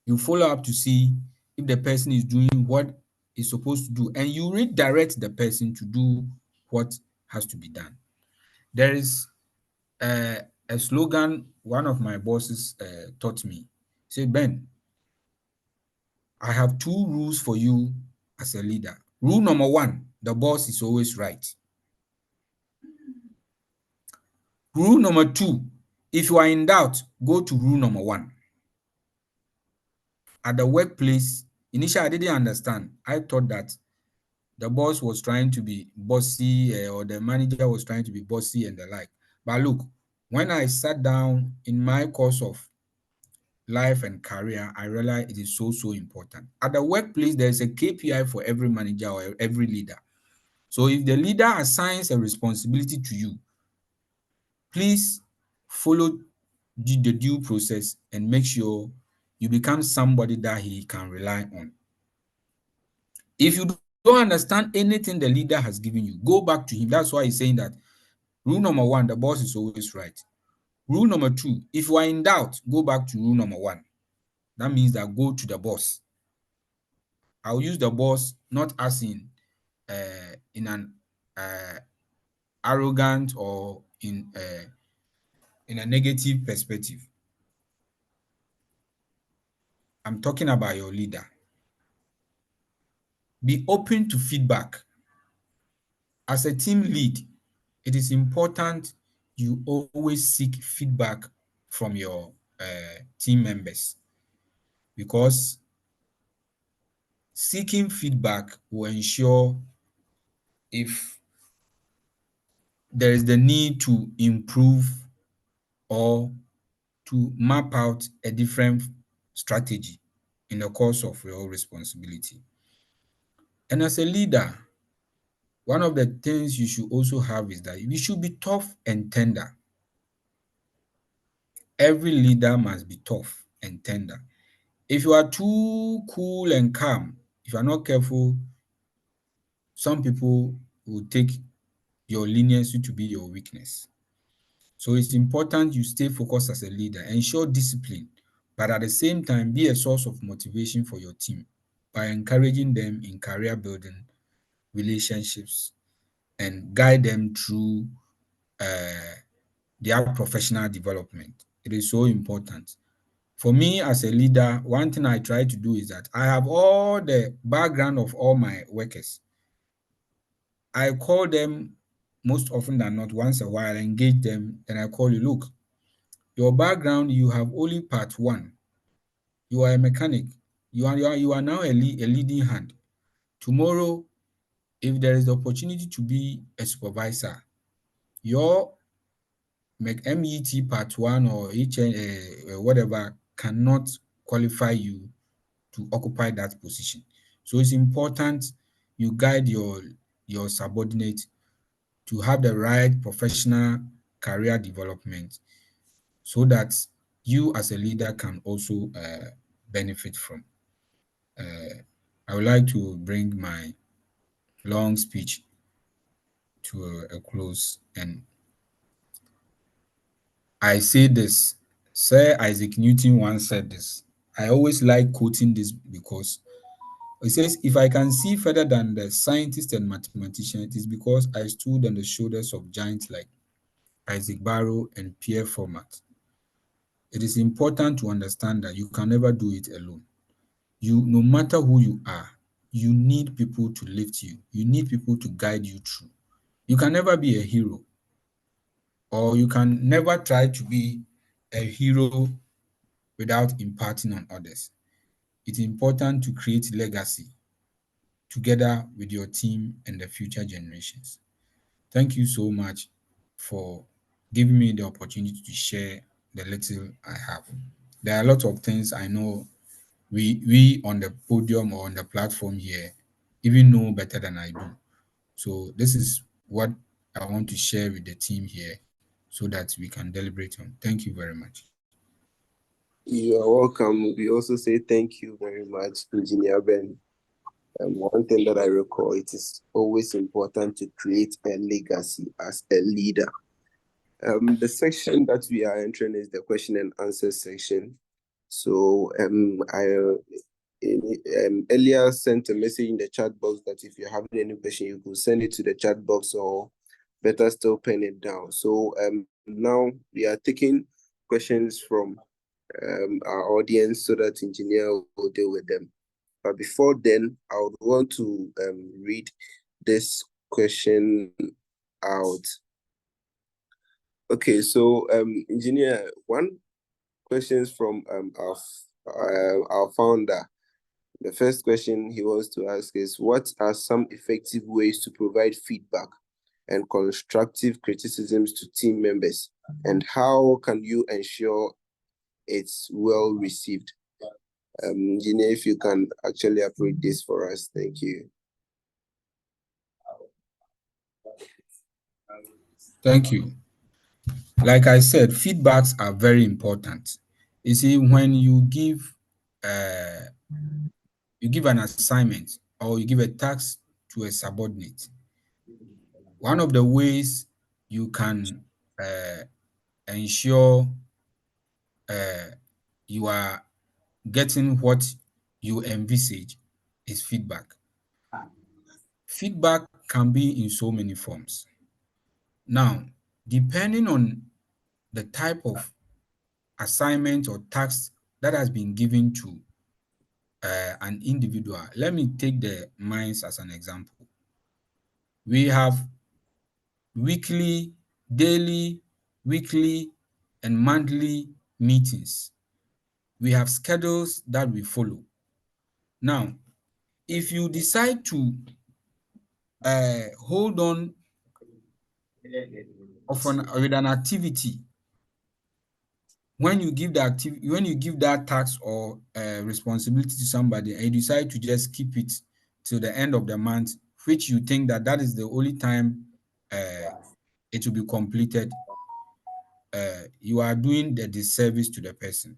You follow up to see if the person is doing what is supposed to do, and you redirect the person to do what has to be done. There is a slogan one of my bosses taught me. He said, Ben, I have two rules for you as a leader. Rule number one, the boss is always right. Rule number two, if you are in doubt, go to rule number one. At the workplace, initially I didn't understand. I thought that the boss was trying to be bossy, or the manager was trying to be bossy and the like. But look, when I sat down in my course of life and career, I realized it is so important. At the workplace, there's a KPI for every manager or every leader. So if the leader assigns a responsibility to you, please follow the due process and make sure you become somebody that he can rely on. If you don't understand anything the leader has given you, go back to him. That's why he's saying that rule number one, the boss is always right. Rule number two, if you are in doubt, go back to rule number one. That means that go to the boss. I'll use the boss not as in an arrogant or in a negative perspective. I'm talking about your leader. Be open to feedback. As a team lead, it is important you always seek feedback from your team members, because seeking feedback will ensure if there is the need to improve or to map out a different strategy in the course of your responsibility. And as a leader, one of the things you should also have is that you should be tough and tender. Every leader must be tough and tender. If you are too cool and calm, if you are not careful, some people will take your leniency to be your weakness. So it's important you stay focused as a leader, ensure discipline, but at the same time, be a source of motivation for your team by encouraging them in career building, relationships, and guide them through uh, their professional development. It is so important. For me as a leader, one thing I try to do is that I have all the background of all my workers. I call them most often than not, once a while, engage them, then I call you, look, your background, you have only part one. You are a mechanic. You are now a leading hand. Tomorrow, if there is the opportunity to be a supervisor, your MET part one or whatever cannot qualify you to occupy that position. So it's important you guide your subordinate to have the right professional career development so that you as a leader can also benefit from. I would like to bring my long speech to a close, and I say this. Sir Isaac Newton once said this. I always like quoting this because it says, if I can see further than the scientist and mathematician, it is because I stood on the shoulders of giants like Isaac Barrow and Pierre Format. It is important to understand that you can never do it alone. No matter who you are, you need people to lift you. You need people to guide you through. You can never be a hero, or you can never try to be a hero without imparting on others. It's important to create legacy together with your team and the future generations. Thank you so much for giving me the opportunity to share the little I have. There are a lot of things I know we on the podium or on the platform here even know better than I do. So this is what I want to share with the team here so that we can deliberate on. Thank you very much. You are welcome. We also say thank you very much, Engineer Ben. One thing that I recall, it is always important to create a legacy as a leader. The section that we are entering is the question and answer section. So I earlier sent a message in the chat box that if you have any question, you could send it to the chat box, or better still pen it down. So now we are taking questions from our audience so that engineer will deal with them. But before then, I would want to read this question out. Okay, so engineer, one question from our founder. The first question he wants to ask is, what are some effective ways to provide feedback and constructive criticisms to team members, and how can you ensure it's well received? Engineer, if you can actually upload this for us, thank you. Thank you. Like I said, feedbacks are very important. You see, when you give an assignment or you give a task to a subordinate, one of the ways you can ensure you are getting what you envisage is feedback. Feedback can be in so many forms. Now, depending on the type of assignment or task that has been given to an individual. Let me take the mines as an example. We have weekly, daily, weekly, and monthly meetings. We have schedules that we follow. Now, if you decide to hold on with an activity, when you give that task or responsibility to somebody, and you decide to just keep it till the end of the month, which you think that is the only time it will be completed, you are doing the disservice to the person.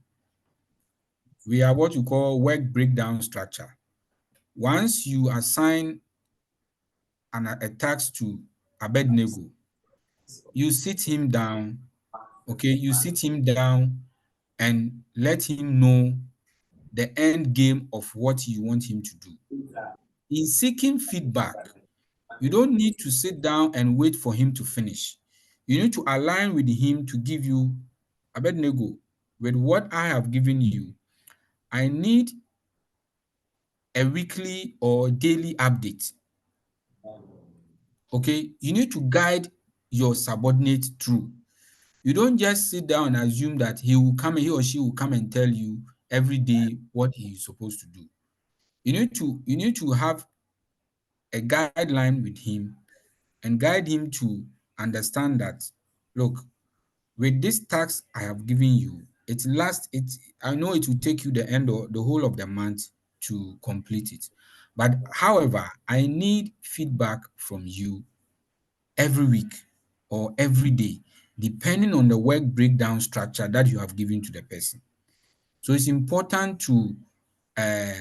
We have what you call work breakdown structure. Once you assign a task to Abednego, you sit him down, okay? You sit him down and let him know the end game of what you want him to do. In seeking feedback, you don't need to sit down and wait for him to finish. You need to align with him to give you, Abednego, with what I have given you, I need a weekly or daily update. Okay, you need to guide your subordinate through. You don't just sit down and assume that he or she will come and tell you every day what he is supposed to do. You need to have a guideline with him and guide him to understand that, look, with this task I have given you, I know it will take you the end or the whole of the month to complete it. But however, I need feedback from you every week or every day, depending on the work breakdown structure that you have given to the person. So it's important to uh,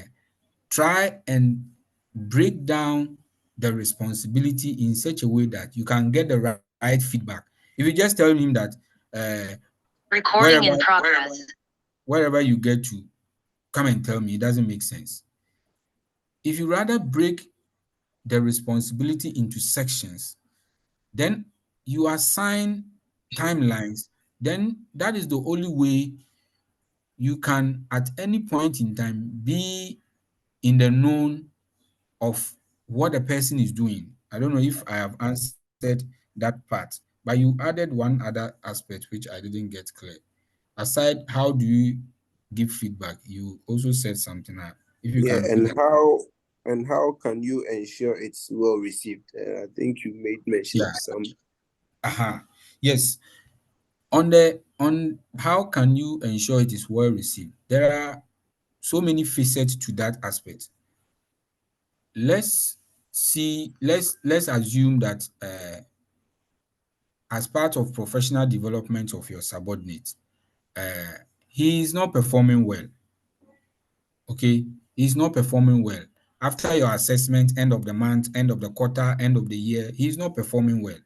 try and break down the responsibility in such a way that you can get the right feedback. If you just tell him that uh, Recording in progress. wherever you get to, come and tell me, it doesn't make sense. If you rather break the responsibility into sections, then you assign timelines, then that is the only way you can at any point in time be in the known of what the person is doing. I don't know if I have answered that part, but you added one other aspect which I didn't get clear. Aside, how do you give feedback? You also said something. If you Yeah, can repeat and it. how can you ensure it's well received? I think you made mention Yeah. of some. Yes. On how can you ensure it is well received? There are so many facets to that aspect. Let's assume that as part of professional development of your subordinate, uh, he is not performing well. Okay, he's not performing well. After your assessment, end of the month, end of the quarter, end of the year, he's not performing well.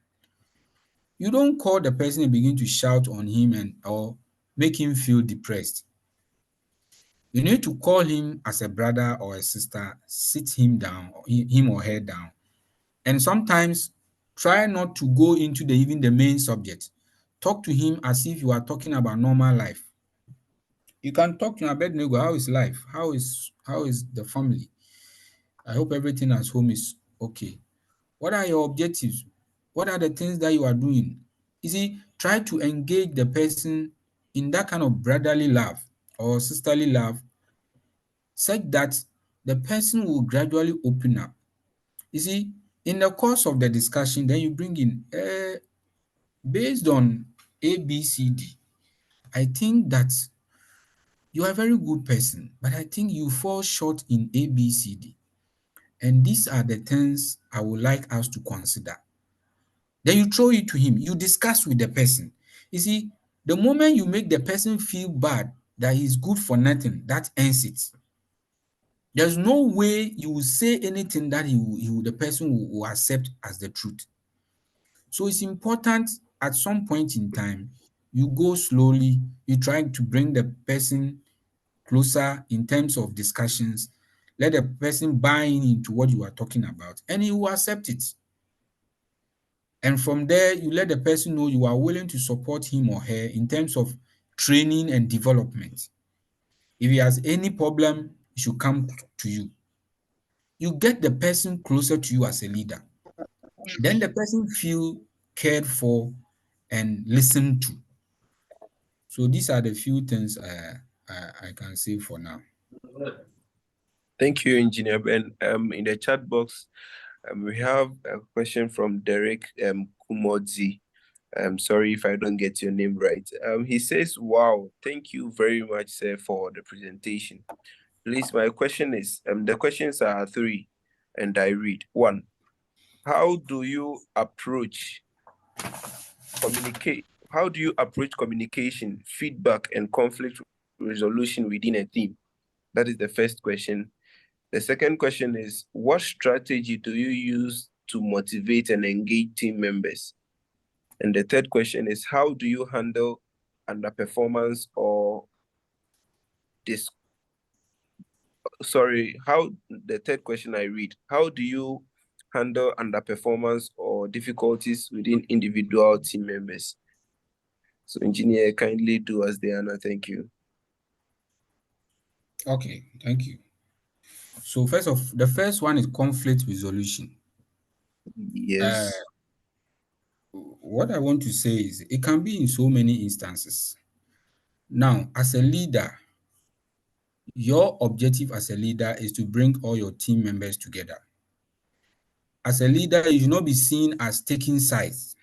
You don't call the person and begin to shout on him or make him feel depressed. You need to call him as a brother or a sister, sit him down, him or her down, and sometimes try not to go into even the main subject. Talk to him as if you are talking about normal life. You can talk to Abednego, how is life? How is the family? I hope everything at home is okay. What are your objectives? What are the things that you are doing? You see, try to engage the person in that kind of brotherly love or sisterly love, such that the person will gradually open up. You see, in the course of the discussion, then you bring in, based on A, B, C, D, I think that you are a very good person, but I think you fall short in A, B, C, D. And these are the things I would like us to consider. Then you throw it to him, you discuss with the person. You see, the moment you make the person feel bad that he's good for nothing, that ends it. There's no way you will say anything that the person will accept as the truth. So it's important at some point in time, you go slowly, you try to bring the person closer in terms of discussions, let the person buy into what you are talking about, and he will accept it. And from there, you let the person know you are willing to support him or her in terms of training and development. If he has any problem, it should come to you. You get the person closer to you as a leader. Then the person feel cared for and listened to. So these are the few things I can say for now. Thank you, Engineer Ben. In the chat box, we have a question from Derek Kumodzi. I'm sorry if I don't get your name right. He says, wow, thank you very much, sir, for the presentation. Please, my question is, the questions are 3, and I read. 1, how do you approach communication, feedback, and conflict resolution within a team? That is the first question. The second question is, what strategy do you use to motivate and engage team members? And the third question is, how do you handle underperformance or the third question I read, how do you handle underperformance or difficulties within individual team members? So, Engineer, kindly do us the honor. Thank you. Okay, thank you. So the first one is conflict resolution. Yes. What I want to say is it can be in so many instances. Now, as a leader, your objective as a leader is to bring all your team members together. As a leader, you should not be seen as taking sides.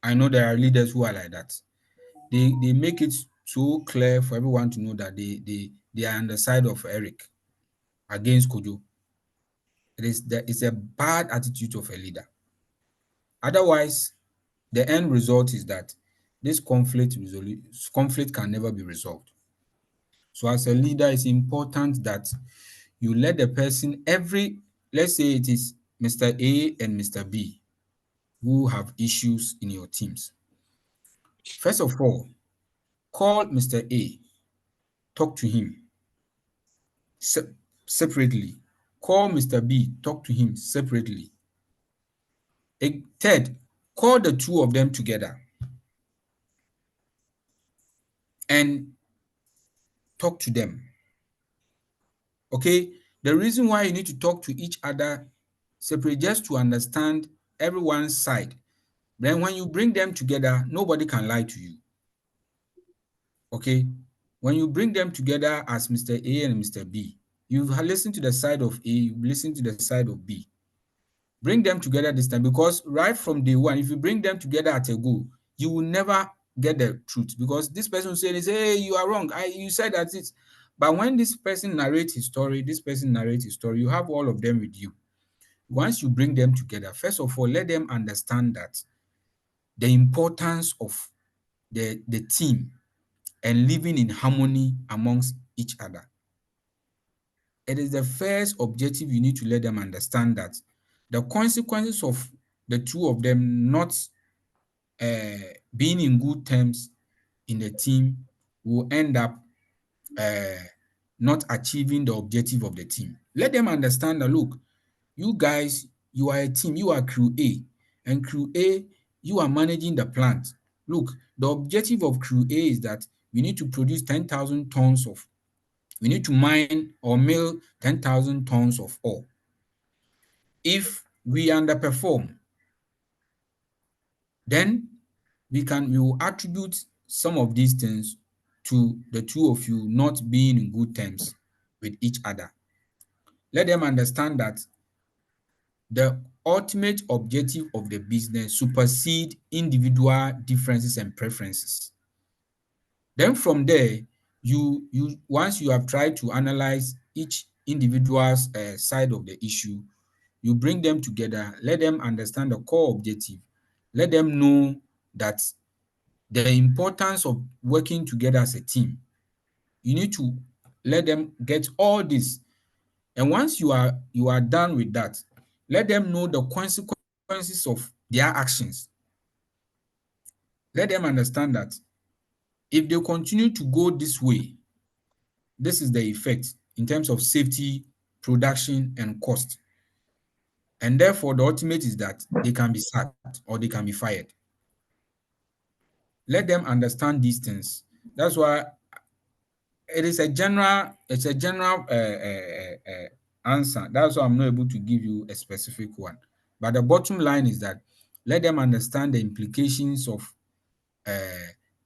I know there are leaders who are like that. They make it so clear for everyone to know that they are on the side of Eric against Kojo. It's a bad attitude of a leader. Otherwise, the end result is that this conflict can never be resolved. So as a leader, it's important that you let the person let's say it is Mr. A and Mr. B who have issues in your teams. First of all, call Mr. A, talk to him separately. Call Mr. B, talk to him separately. Third, call the two of them together and talk to them. Okay, the reason why you need to talk to each other separately just to understand everyone's side. Then when you bring them together, nobody can lie to you. Okay, when you bring them together as Mr. A and Mr. B, you've listened to the side of A, you've listened to the side of B. Bring them together this time, because right from day one, if you bring them together at a go, you will never get the truth, because this person will say, hey, you are wrong. You said that it's. But when this person narrates his story, you have all of them with you. Once you bring them together, first of all, let them understand that the importance of the team and living in harmony amongst each other. It is the first objective you need to let them understand, that the consequences of the two of them not being in good terms in the team will end up not achieving the objective of the team. Let them understand that, look, you guys, you are a team, you are crew A, and crew A, you are managing the plant. Look, the objective of crew A is that we need to produce 10,000 tons of, we need to mine or mill 10,000 tons of ore. If we underperform, then we will attribute some of these things to the two of you not being in good terms with each other. Let them understand that the ultimate objective of the business supersedes individual differences and preferences. Then from there, once you have tried to analyze each individual's side of the issue, you bring them together, let them understand the core objective, let them know that the importance of working together as a team. You need to let them get all this. And once you are done with that, let them know the consequences of their actions. Let them understand that if they continue to go this way, this is the effect in terms of safety, production, and cost. And therefore, the ultimate is that they can be sacked or they can be fired. Let them understand these things. That's why it is a general, answer. That's why I'm not able to give you a specific one. But the bottom line is that let them understand the implications of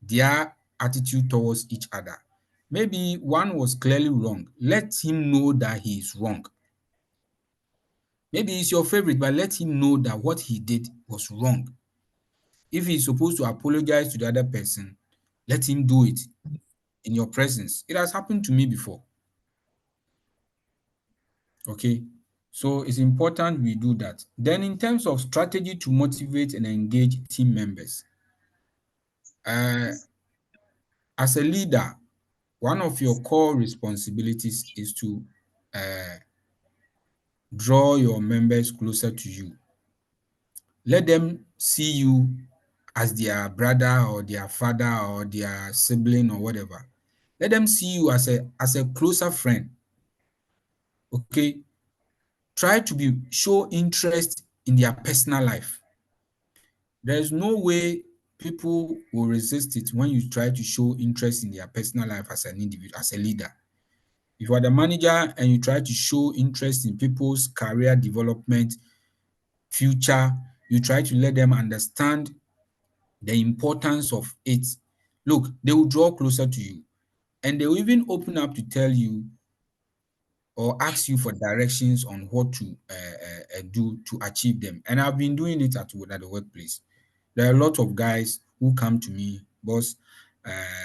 their attitude towards each other. Maybe one was clearly wrong. Let him know that he is wrong. Maybe he's your favorite, but let him know that what he did was wrong. If he's supposed to apologize to the other person, let him do it in your presence. It has happened to me before. Okay, so it's important we do that. Then in terms of strategy to motivate and engage team members, as a leader, one of your core responsibilities is to draw your members closer to you. Let them see you as their brother or their father or their sibling or whatever. Let them see you as a closer friend. Okay, try to show interest in their personal life. There is no way people will resist it when you try to show interest in their personal life as an individual, as a leader. If you are the manager and you try to show interest in people's career development, future, you try to let them understand the importance of it. Look, they will draw closer to you and they will even open up to tell you or ask you for directions on what to do to achieve them. And I've been doing it at the workplace. There are a lot of guys who come to me, boss,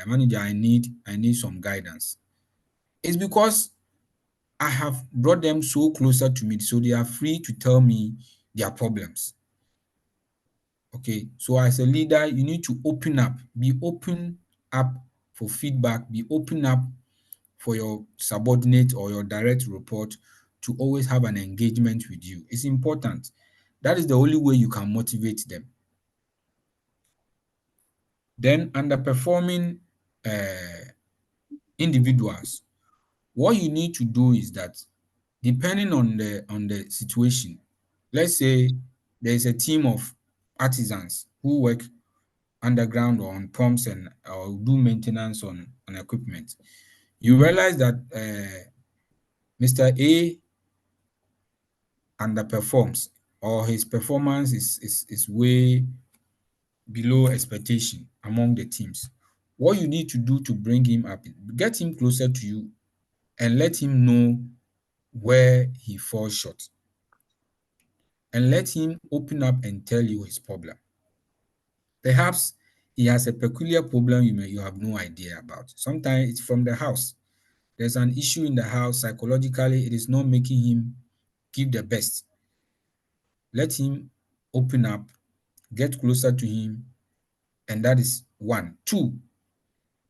manager, I need some guidance. It's because I have brought them so closer to me, so they are free to tell me their problems. Okay, so as a leader, you need to open up, be open up for feedback, be open up for your subordinate or your direct report to always have an engagement with you. It's important. That is the only way you can motivate them. Then underperforming individuals, what you need to do is that depending on the situation, let's say there is a team of artisans who work underground or on pumps and or do maintenance on equipment. You realize that Mr. A underperforms or his performance is way below expectation among the teams. What you need to do to bring him up, get him closer to you and let him know where he falls short. And let him open up and tell you his problem. Perhaps he has a peculiar problem you have no idea about. Sometimes it's from the house. There's an issue in the house. Psychologically, it is not making him give the best. Let him open up, get closer to him, and that is one. Two,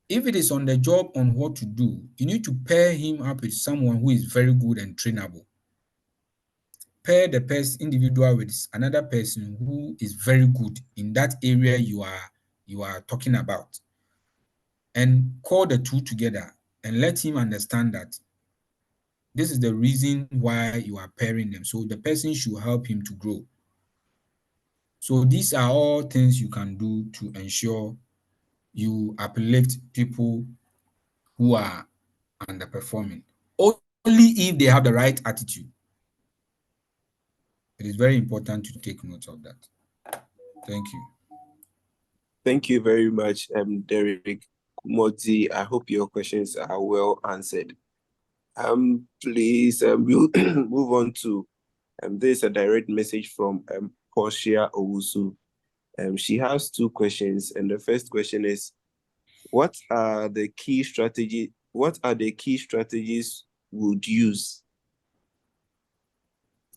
if it is on the job on what to do, you need to pair him up with someone who is very good and trainable. Pair the individual with another person who is very good in that area you are talking about, and call the two together and let him understand that this is the reason why you are pairing them. So the person should help him to grow. So these are all things you can do to ensure you uplift people who are underperforming. Only if they have the right attitude. It is very important to take note of that. Thank you. Thank you very much, Derek Moti. I hope your questions are well answered. Please, we'll move on to there's a direct message from Portia Owusu. She has two questions, and the first question is, what are the key strategies would use?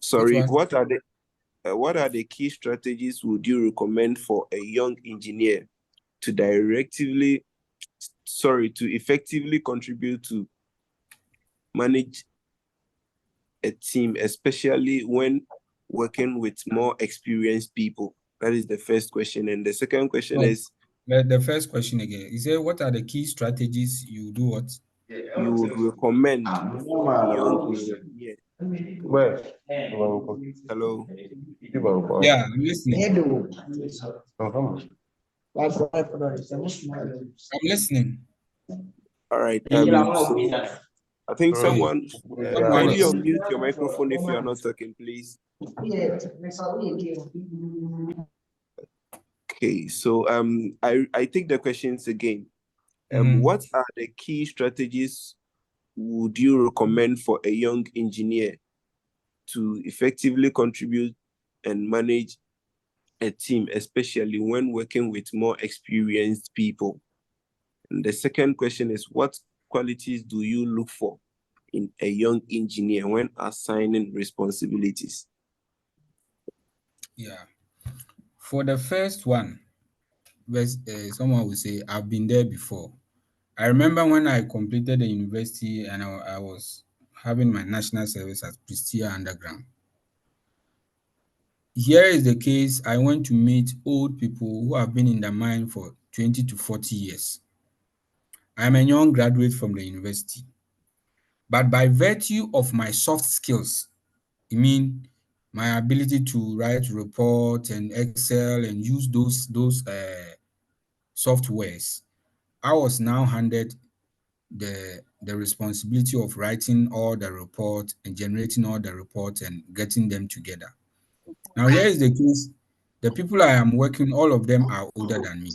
Sorry, what are the key strategies would you recommend for a young engineer to effectively contribute to manage a team, especially when working with more experienced people? That is the first question. And the second question is, the first question again. Is there what are the key strategies you do what? You would recommend for a young engineer. Hello. Yeah, I'm listening. I'm listening. All right. So, I think someone kindly Yes. unmute your microphone if you are not talking, please. Okay, so I take the questions again. What are the key strategies would you recommend for a young engineer to effectively contribute and manage a team, especially when working with more experienced people? And the second question is, what qualities do you look for in a young engineer when assigning responsibilities? Yeah. For the first one, someone will say, I've been there before. I remember when I completed the university and I was having my national service at Prestia Underground. Here is the case. I went to meet old people who have been in the mine for 20 to 40 years. I'm a young graduate from the university. But by virtue of my soft skills, I mean my ability to write reports and Excel and use those softwares, I was now handed the responsibility of writing all the reports and generating all the reports and getting them together. Now here is the case. The people I am working, all of them are older than me.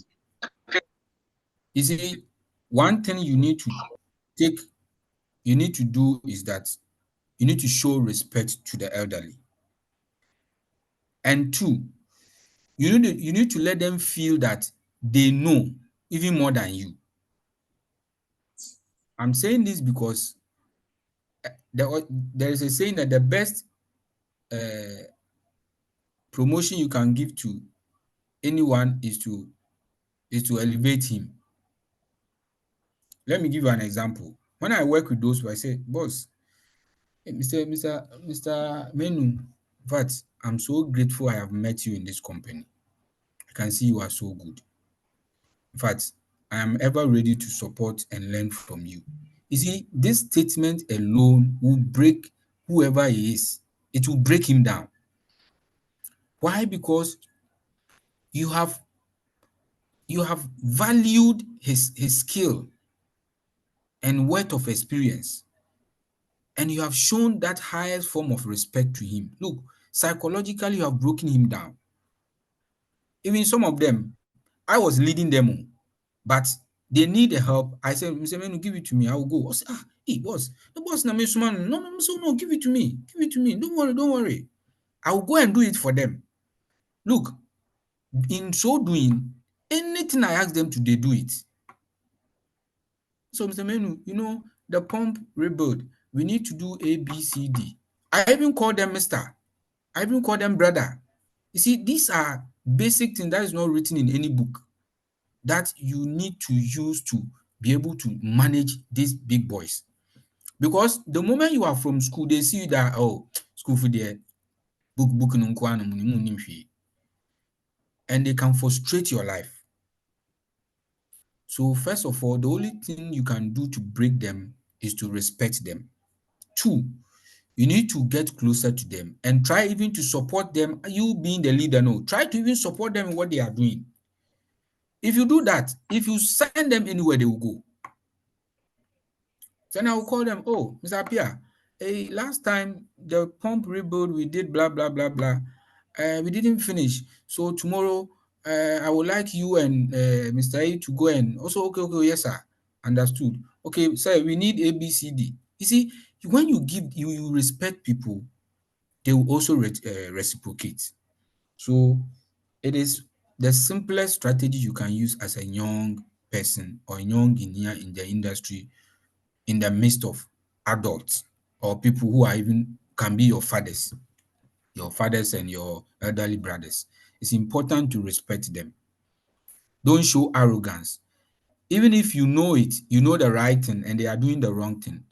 You see, one thing you need to do is that you need to show respect to the elderly. And two, you need to let them feel that they know even more than you. I'm saying this because there is a saying that the best promotion you can give to anyone is to elevate him. Let me give you an example. When I work with those people, I say, boss, hey, Mr. Menu, in fact, I'm so grateful I have met you in this company. I can see you are so good. In fact, I am ever ready to support and learn from you. You see, this statement alone will break whoever he is. It will break him down. Why? Because you have valued his skill and worth of experience, and you have shown that highest form of respect to him. Look, psychologically, you have broken him down. Even some of them, I was leading them, but they need the help. I said, Mr. Menu, give it to me. I will go. I said, hey, boss, the boss, no, give it to me. Give it to me. Don't worry. I will go and do it for them. Look, in so doing, anything I ask them to, they do it. So, Mr. Menu, the pump rebuild, we need to do A, B, C, D. I even call them Mr. I even call them brother. You see, these are basic things that is not written in any book that you need to use to be able to manage these big boys. Because the moment you are from school, they see that, oh, school for the book, and they can frustrate your life. So first of all, the only thing you can do to break them is to respect them. Two, you need to get closer to them and try even to support them. You being the leader, no, try to even support them in what they are doing. If you do that, if you send them anywhere, they will go. Then I will call them, oh, Mr. Apia, hey, last time the pump rebuild we did blah, blah, blah, blah. We didn't finish. So tomorrow, I would like you and Mr. A to go and also, okay, yes, sir. Understood. Okay, sir, we need A, B, C, D. You see, when you you respect people, they will also reciprocate. So it is the simplest strategy you can use as a young person or young engineer in the industry in the midst of adults or people who are even can be your fathers and your elderly brothers. It's important to respect them. Don't show arrogance. Even if you know it, you know the right thing and they are doing the wrong thing,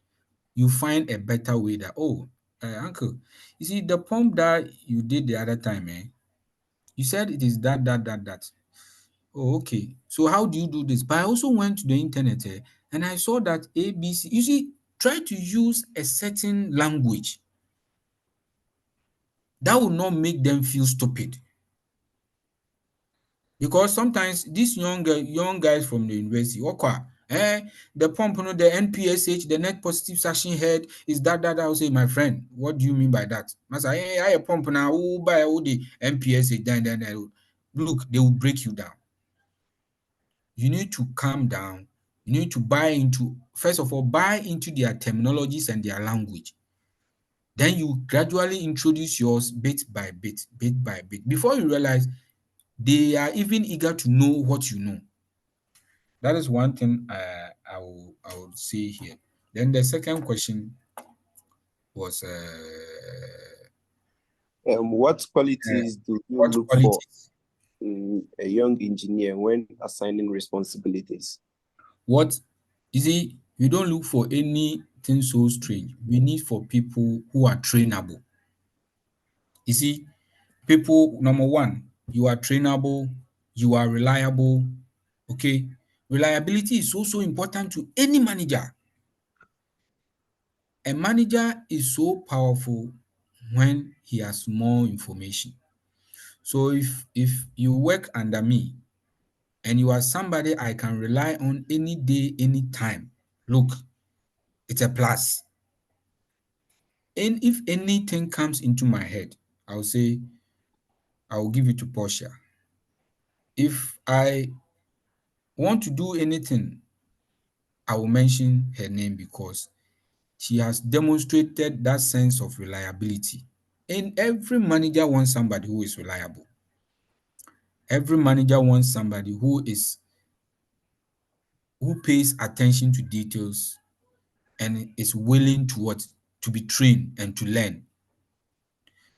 you find a better way that, oh, uncle, you see the pump that you did the other time, you said it is that. Oh, okay. So how do you do this? But I also went to the internet and I saw that ABC. You see, try to use a certain language that will not make them feel stupid. Because sometimes these young guys from the university, The pump, the NPSH, the net positive suction head is that. I will say, my friend, what do you mean by that? I say, I pump now, who buy all the NPSH, then. Look, they will break you down. You need to calm down. You need to first of all, buy into their terminologies and their language. Then you gradually introduce yours bit by bit, before you realize they are even eager to know what you know. That is one thing I would say here. Then the second question was what qualities do you what look for qualities? in a young engineer when assigning responsibilities? What you see, we don't look for anything so strange. We need for people who are trainable. You see, people, number one, you are trainable, you are reliable. Okay. Reliability is also important to any manager. A manager is so powerful when he has more information. So if you work under me and you are somebody I can rely on any day, any time, look, it's a plus. And if anything comes into my head, I'll say, I will give it to Portia. If I want to do anything, I will mention her name because she has demonstrated that sense of reliability. And every manager wants somebody who is reliable. Every manager wants somebody who pays attention to details and is willing to be trained and to learn.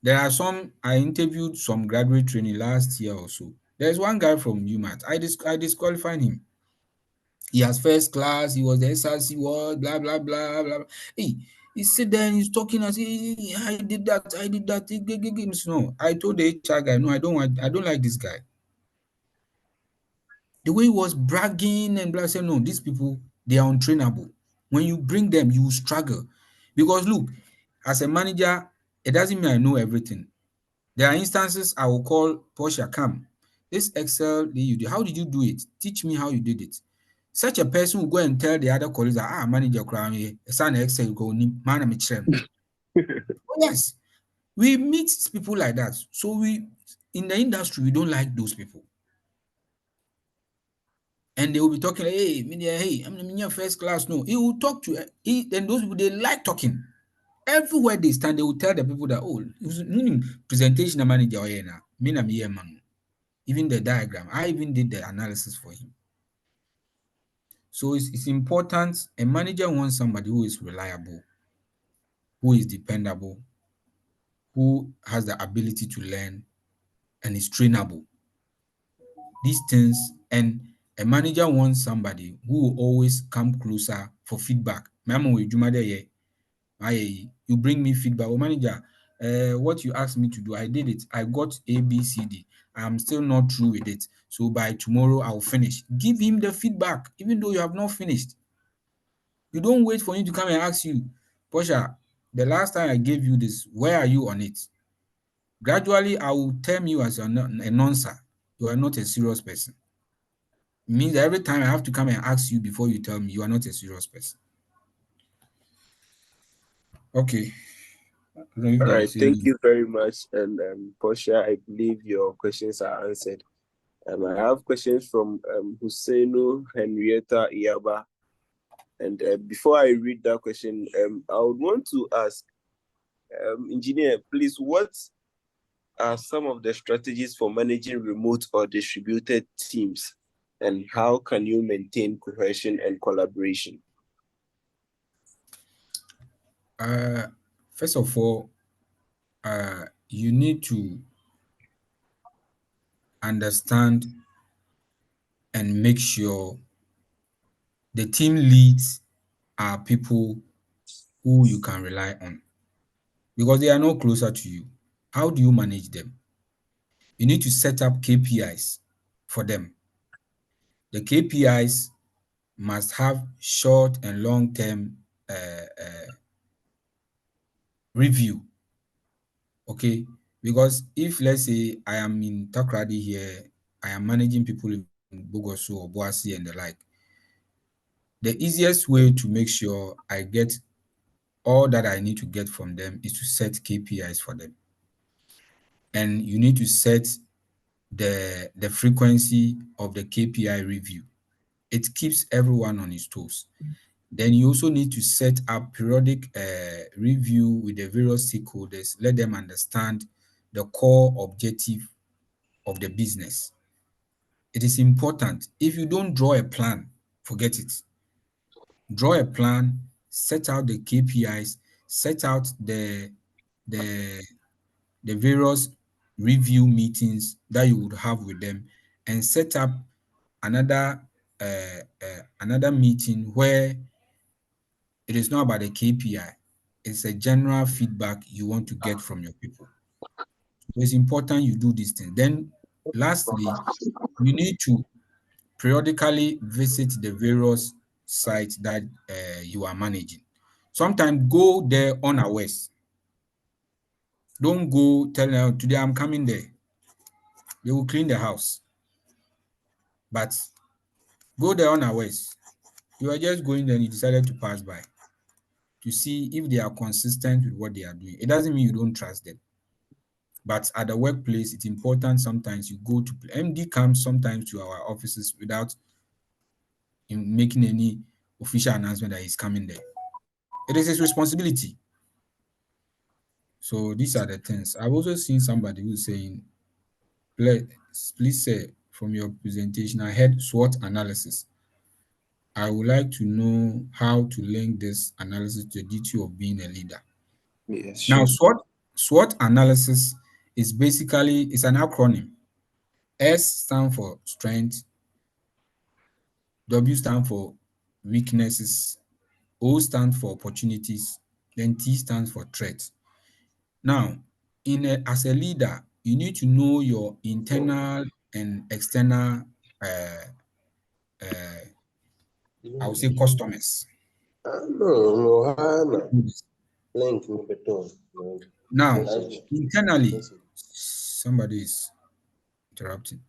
There are I interviewed some graduate training last year or so. There's one guy from UMass. I disqualified him. He has first class, he was the SRC word, blah, blah, blah, blah. Hey, he sit there and he's talking as I did that. No, I told the HR guy, no, I don't like this guy. The way he was bragging and blah, I said, no, these people, they are untrainable. When you bring them, you will struggle. Because look, as a manager, it doesn't mean I know everything. There are instances I will call Portia, come. This Excel that you do, how did you do it? Teach me how you did it. Such a person will go and tell the other colleagues that, manager, it's an Excel, go, man, yes, we meet people like that. So in the industry, we don't like those people. And they will be talking, hey, I'm in your first class. No, he will talk to and those people, they like talking. Everywhere they stand, they will tell the people that, presentation manager, even the diagram. I even did the analysis for him. So it's important. A manager wants somebody who is reliable, who is dependable, who has the ability to learn, and is trainable. These things, and a manager wants somebody who will always come closer for feedback. You bring me feedback. Oh, manager, what you asked me to do, I did it. I got A, B, C, D. I'm still not through with it. So by tomorrow, I'll finish. Give him the feedback, even though you have not finished. You don't wait for him to come and ask you, Portia, the last time I gave you this, where are you on it? Gradually, I will term you as a noncer. You are not a serious person. It means that every time I have to come and ask you before you tell me you are not a serious person. Okay. All right, thank you very much. And Portia, I believe your questions are answered. I have questions from Huseinu Henrietta Iyaba. And before I read that question, I would want to ask, engineer, please, what are some of the strategies for managing remote or distributed teams? And how can you maintain cohesion and collaboration? First of all, you need to understand and make sure the team leads are people who you can rely on because they are no closer to you. How do you manage them? You need to set up KPIs for them. The KPIs must have short and long-term review. Okay, because if let's say I am in Takrady here, I am managing people in Bogoso or Obuasi and the like. the easiest way to make sure I get all that I need to get from them is to set KPIs for them. And you need to set the frequency of the KPI review. It keeps everyone on his toes. Then you also need to set up periodic review with the various stakeholders, let them understand the core objective of the business. It is important. If you don't draw a plan, forget it. Draw a plan, set out the KPIs, set out the various review meetings that you would have with them, and set up another another meeting where it is not about the KPI. It's a general feedback you want to get from your people. So it's important you do these things. Then lastly, you need to periodically visit the various sites that you are managing. Sometimes go there unawares. Don't go tell them today I'm coming there. They will clean the house. But go there unawares. You are just going there and you decided to pass by to see if they are consistent with what they are doing. It doesn't mean you don't trust them. But at the workplace, it's important sometimes you go to MD comes sometimes to our offices without making any official announcement that he's coming there. It is his responsibility. So these are the things. I've also seen somebody who's saying, please say from your presentation, I heard SWOT analysis. I would like to know how to link this analysis to the duty of being a leader. Yes, Now, sure. SWOT analysis is basically, it's an acronym. S stands for strength, W stands for weaknesses, O stands for opportunities, then T stands for threats. Now, as a leader, you need to know your internal and external, I would say, customers. Now, internally, somebody is interrupting.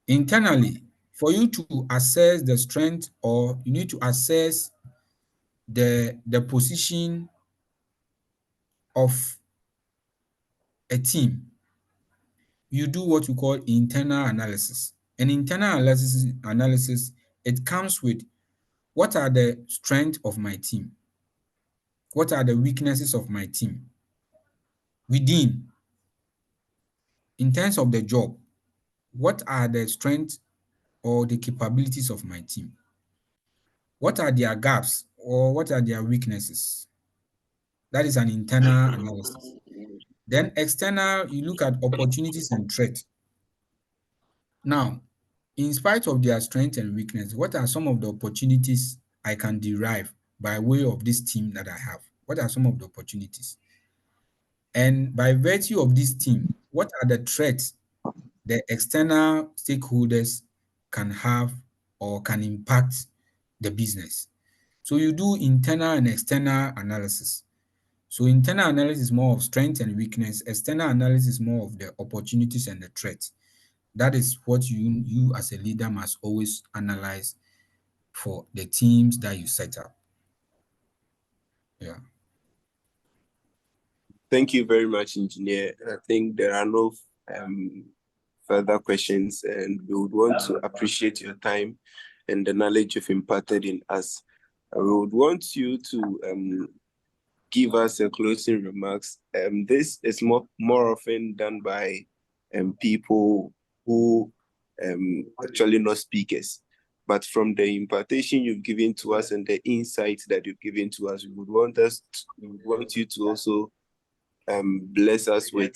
Internally, for you to assess the strength, or you need to assess the position of a team, you do what you call internal analysis. And internal analysis, it comes with what are the strengths of my team? What are the weaknesses of my team? Within, in terms of the job, what are the strengths or the capabilities of my team? What are their gaps or what are their weaknesses? That is an internal analysis. Then external, you look at opportunities and threats. Now, in spite of their strength and weakness, what are some of the opportunities I can derive by way of this team that I have? What are some of the opportunities? And by virtue of this team, what are the threats the external stakeholders can have or can impact the business? So you do internal and external analysis. So internal analysis is more of strength and weakness. External analysis is more of the opportunities and the threats. That is what you as a leader must always analyze for the teams that you set up. Yeah. Thank you very much, Engineer. I think there are no further questions, and we would want to appreciate your time and the knowledge you've imparted in us. We would want you to give us a closing remarks. This is more often done by people who actually not speakers. But from the impartation you've given to us and the insights that you've given to us, we would want you to also bless us with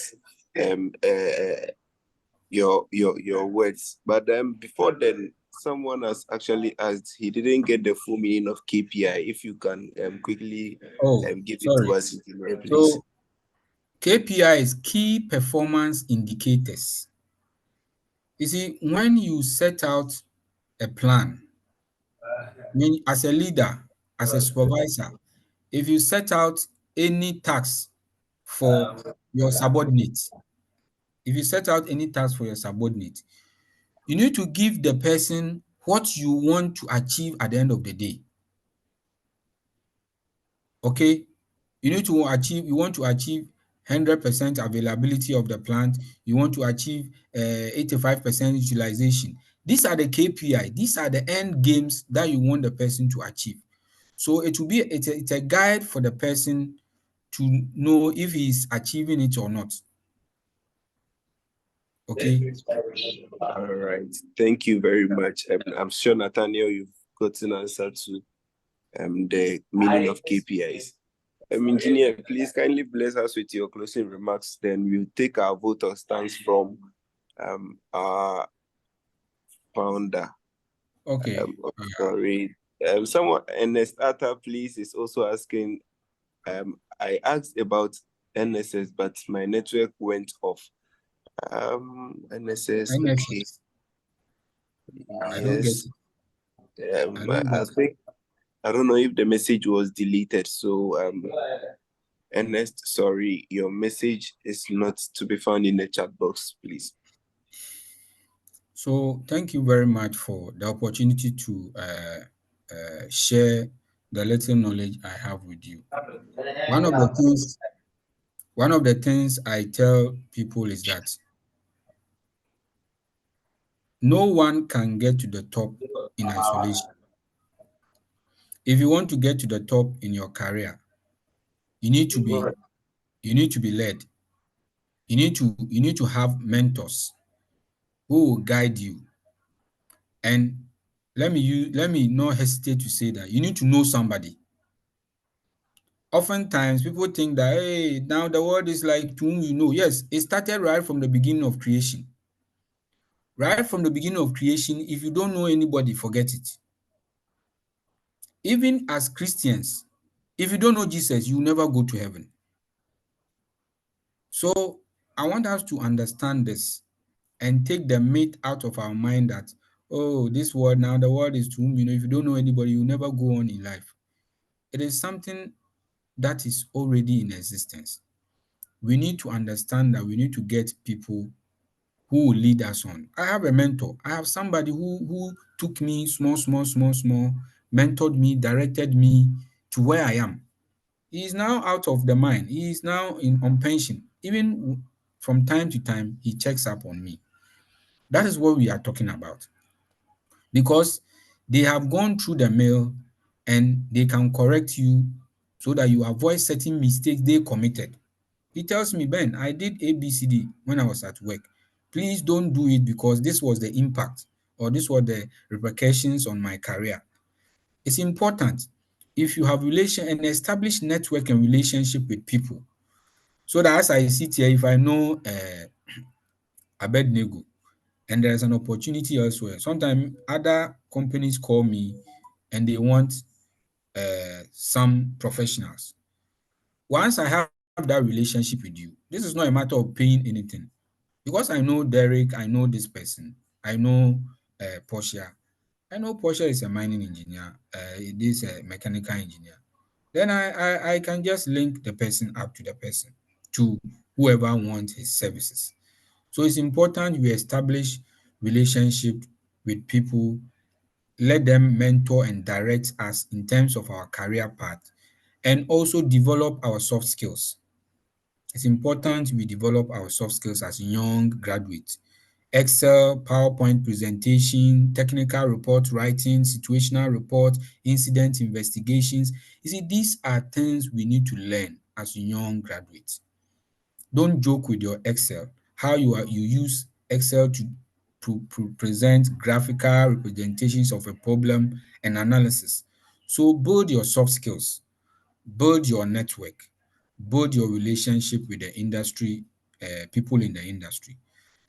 your words. But before then, someone has actually asked, he didn't get the full meaning of KPI. If you can quickly give it to us, please. So KPI is key performance indicators. You see, when you set out a plan, as a leader, as a supervisor, if you set out any task for your subordinate, you need to give the person what you want to achieve at the end of the day. Okay, you want to achieve 100% availability of the plant. You want to achieve 85% utilization. These are the KPI. These are the end games that you want the person to achieve. So it's a guide for the person to know if he's achieving it or not. Okay. All right. Thank you very much. I'm sure, Nathaniel, you've got an answer to the meaning of KPIs. Engineer, please kindly bless us with your closing remarks. Then we'll take our vote or stance from our founder. Okay. Sorry. Someone and the starter, please, is also asking. I asked about NSS, but my network went off. NSS. Okay. I don't get Yes. it. I think I don't know if the message was deleted. So Ernest, sorry, your message is not to be found in the chat box, please. So thank you very much for the opportunity to share the little knowledge I have with you. One of the things I tell people is that no one can get to the top in isolation. If you want to get to the top in your career, you need to be led. You need to have mentors who will guide you. And let me not hesitate to say that you need to know somebody. Oftentimes, people think that, hey, now the world is like to whom you know. Yes, it started right from the beginning of creation. Right from the beginning of creation, if you don't know anybody, forget it. Even as Christians, if you don't know Jesus, you will never go to heaven. So I want us to understand this and take the myth out of our mind that, oh, this world now, the world is to whom you know. If you don't know anybody, you will never go on in life. It is something that is already in existence. We need to understand that we need to get people who will lead us on. I have a mentor. I have somebody who took me small, mentored me, directed me to where I am. He is now out of the mine. He is now on pension. Even from time to time, he checks up on me. That is what we are talking about. Because they have gone through the mill and they can correct you so that you avoid certain mistakes they committed. He tells me, Ben, I did ABCD when I was at work. Please don't do it because this was the impact or this was the repercussions on my career. It's important if you have an established network and relationship with people. So that as I sit here, if I know Abednego and there's an opportunity elsewhere, sometimes other companies call me and they want some professionals. Once I have that relationship with you, this is not a matter of paying anything. Because I know Derek, I know this person, I know Portia. I know Portia is a mining engineer, it is a mechanical engineer. Then I can just link the person up to the person, to whoever wants his services. So it's important we establish relationship with people, let them mentor and direct us in terms of our career path, and also develop our soft skills. It's important we develop our soft skills as young graduates. Excel, PowerPoint presentation, technical report writing, situational report, incident investigations. You see, these are things we need to learn as young graduates. Don't joke with your Excel. How you use Excel to present graphical representations of a problem and analysis. So build your soft skills, build your network, build your relationship with the industry, people in the industry.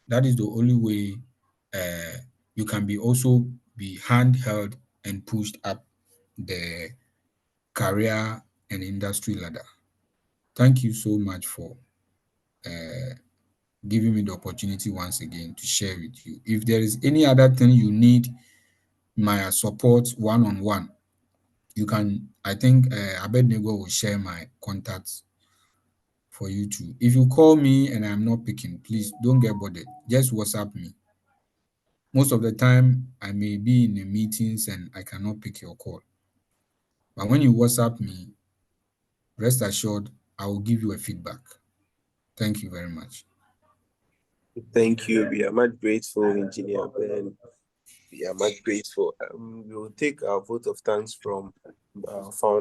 That is the only way you can be handheld and pushed up the career and industry ladder. Thank you so much for giving me the opportunity once again to share with you. If there is any other thing you need my support one-on-one, you can, I think Abednego will share my contacts for you too. If you call me and I'm not picking, please don't get bothered. Just WhatsApp me. Most of the time, I may be in the meetings and I cannot pick your call. But when you WhatsApp me, rest assured, I will give you a feedback. Thank you very much. Thank you. We are much grateful, Engineer Ben. We are much grateful. We will take our vote of thanks from founder.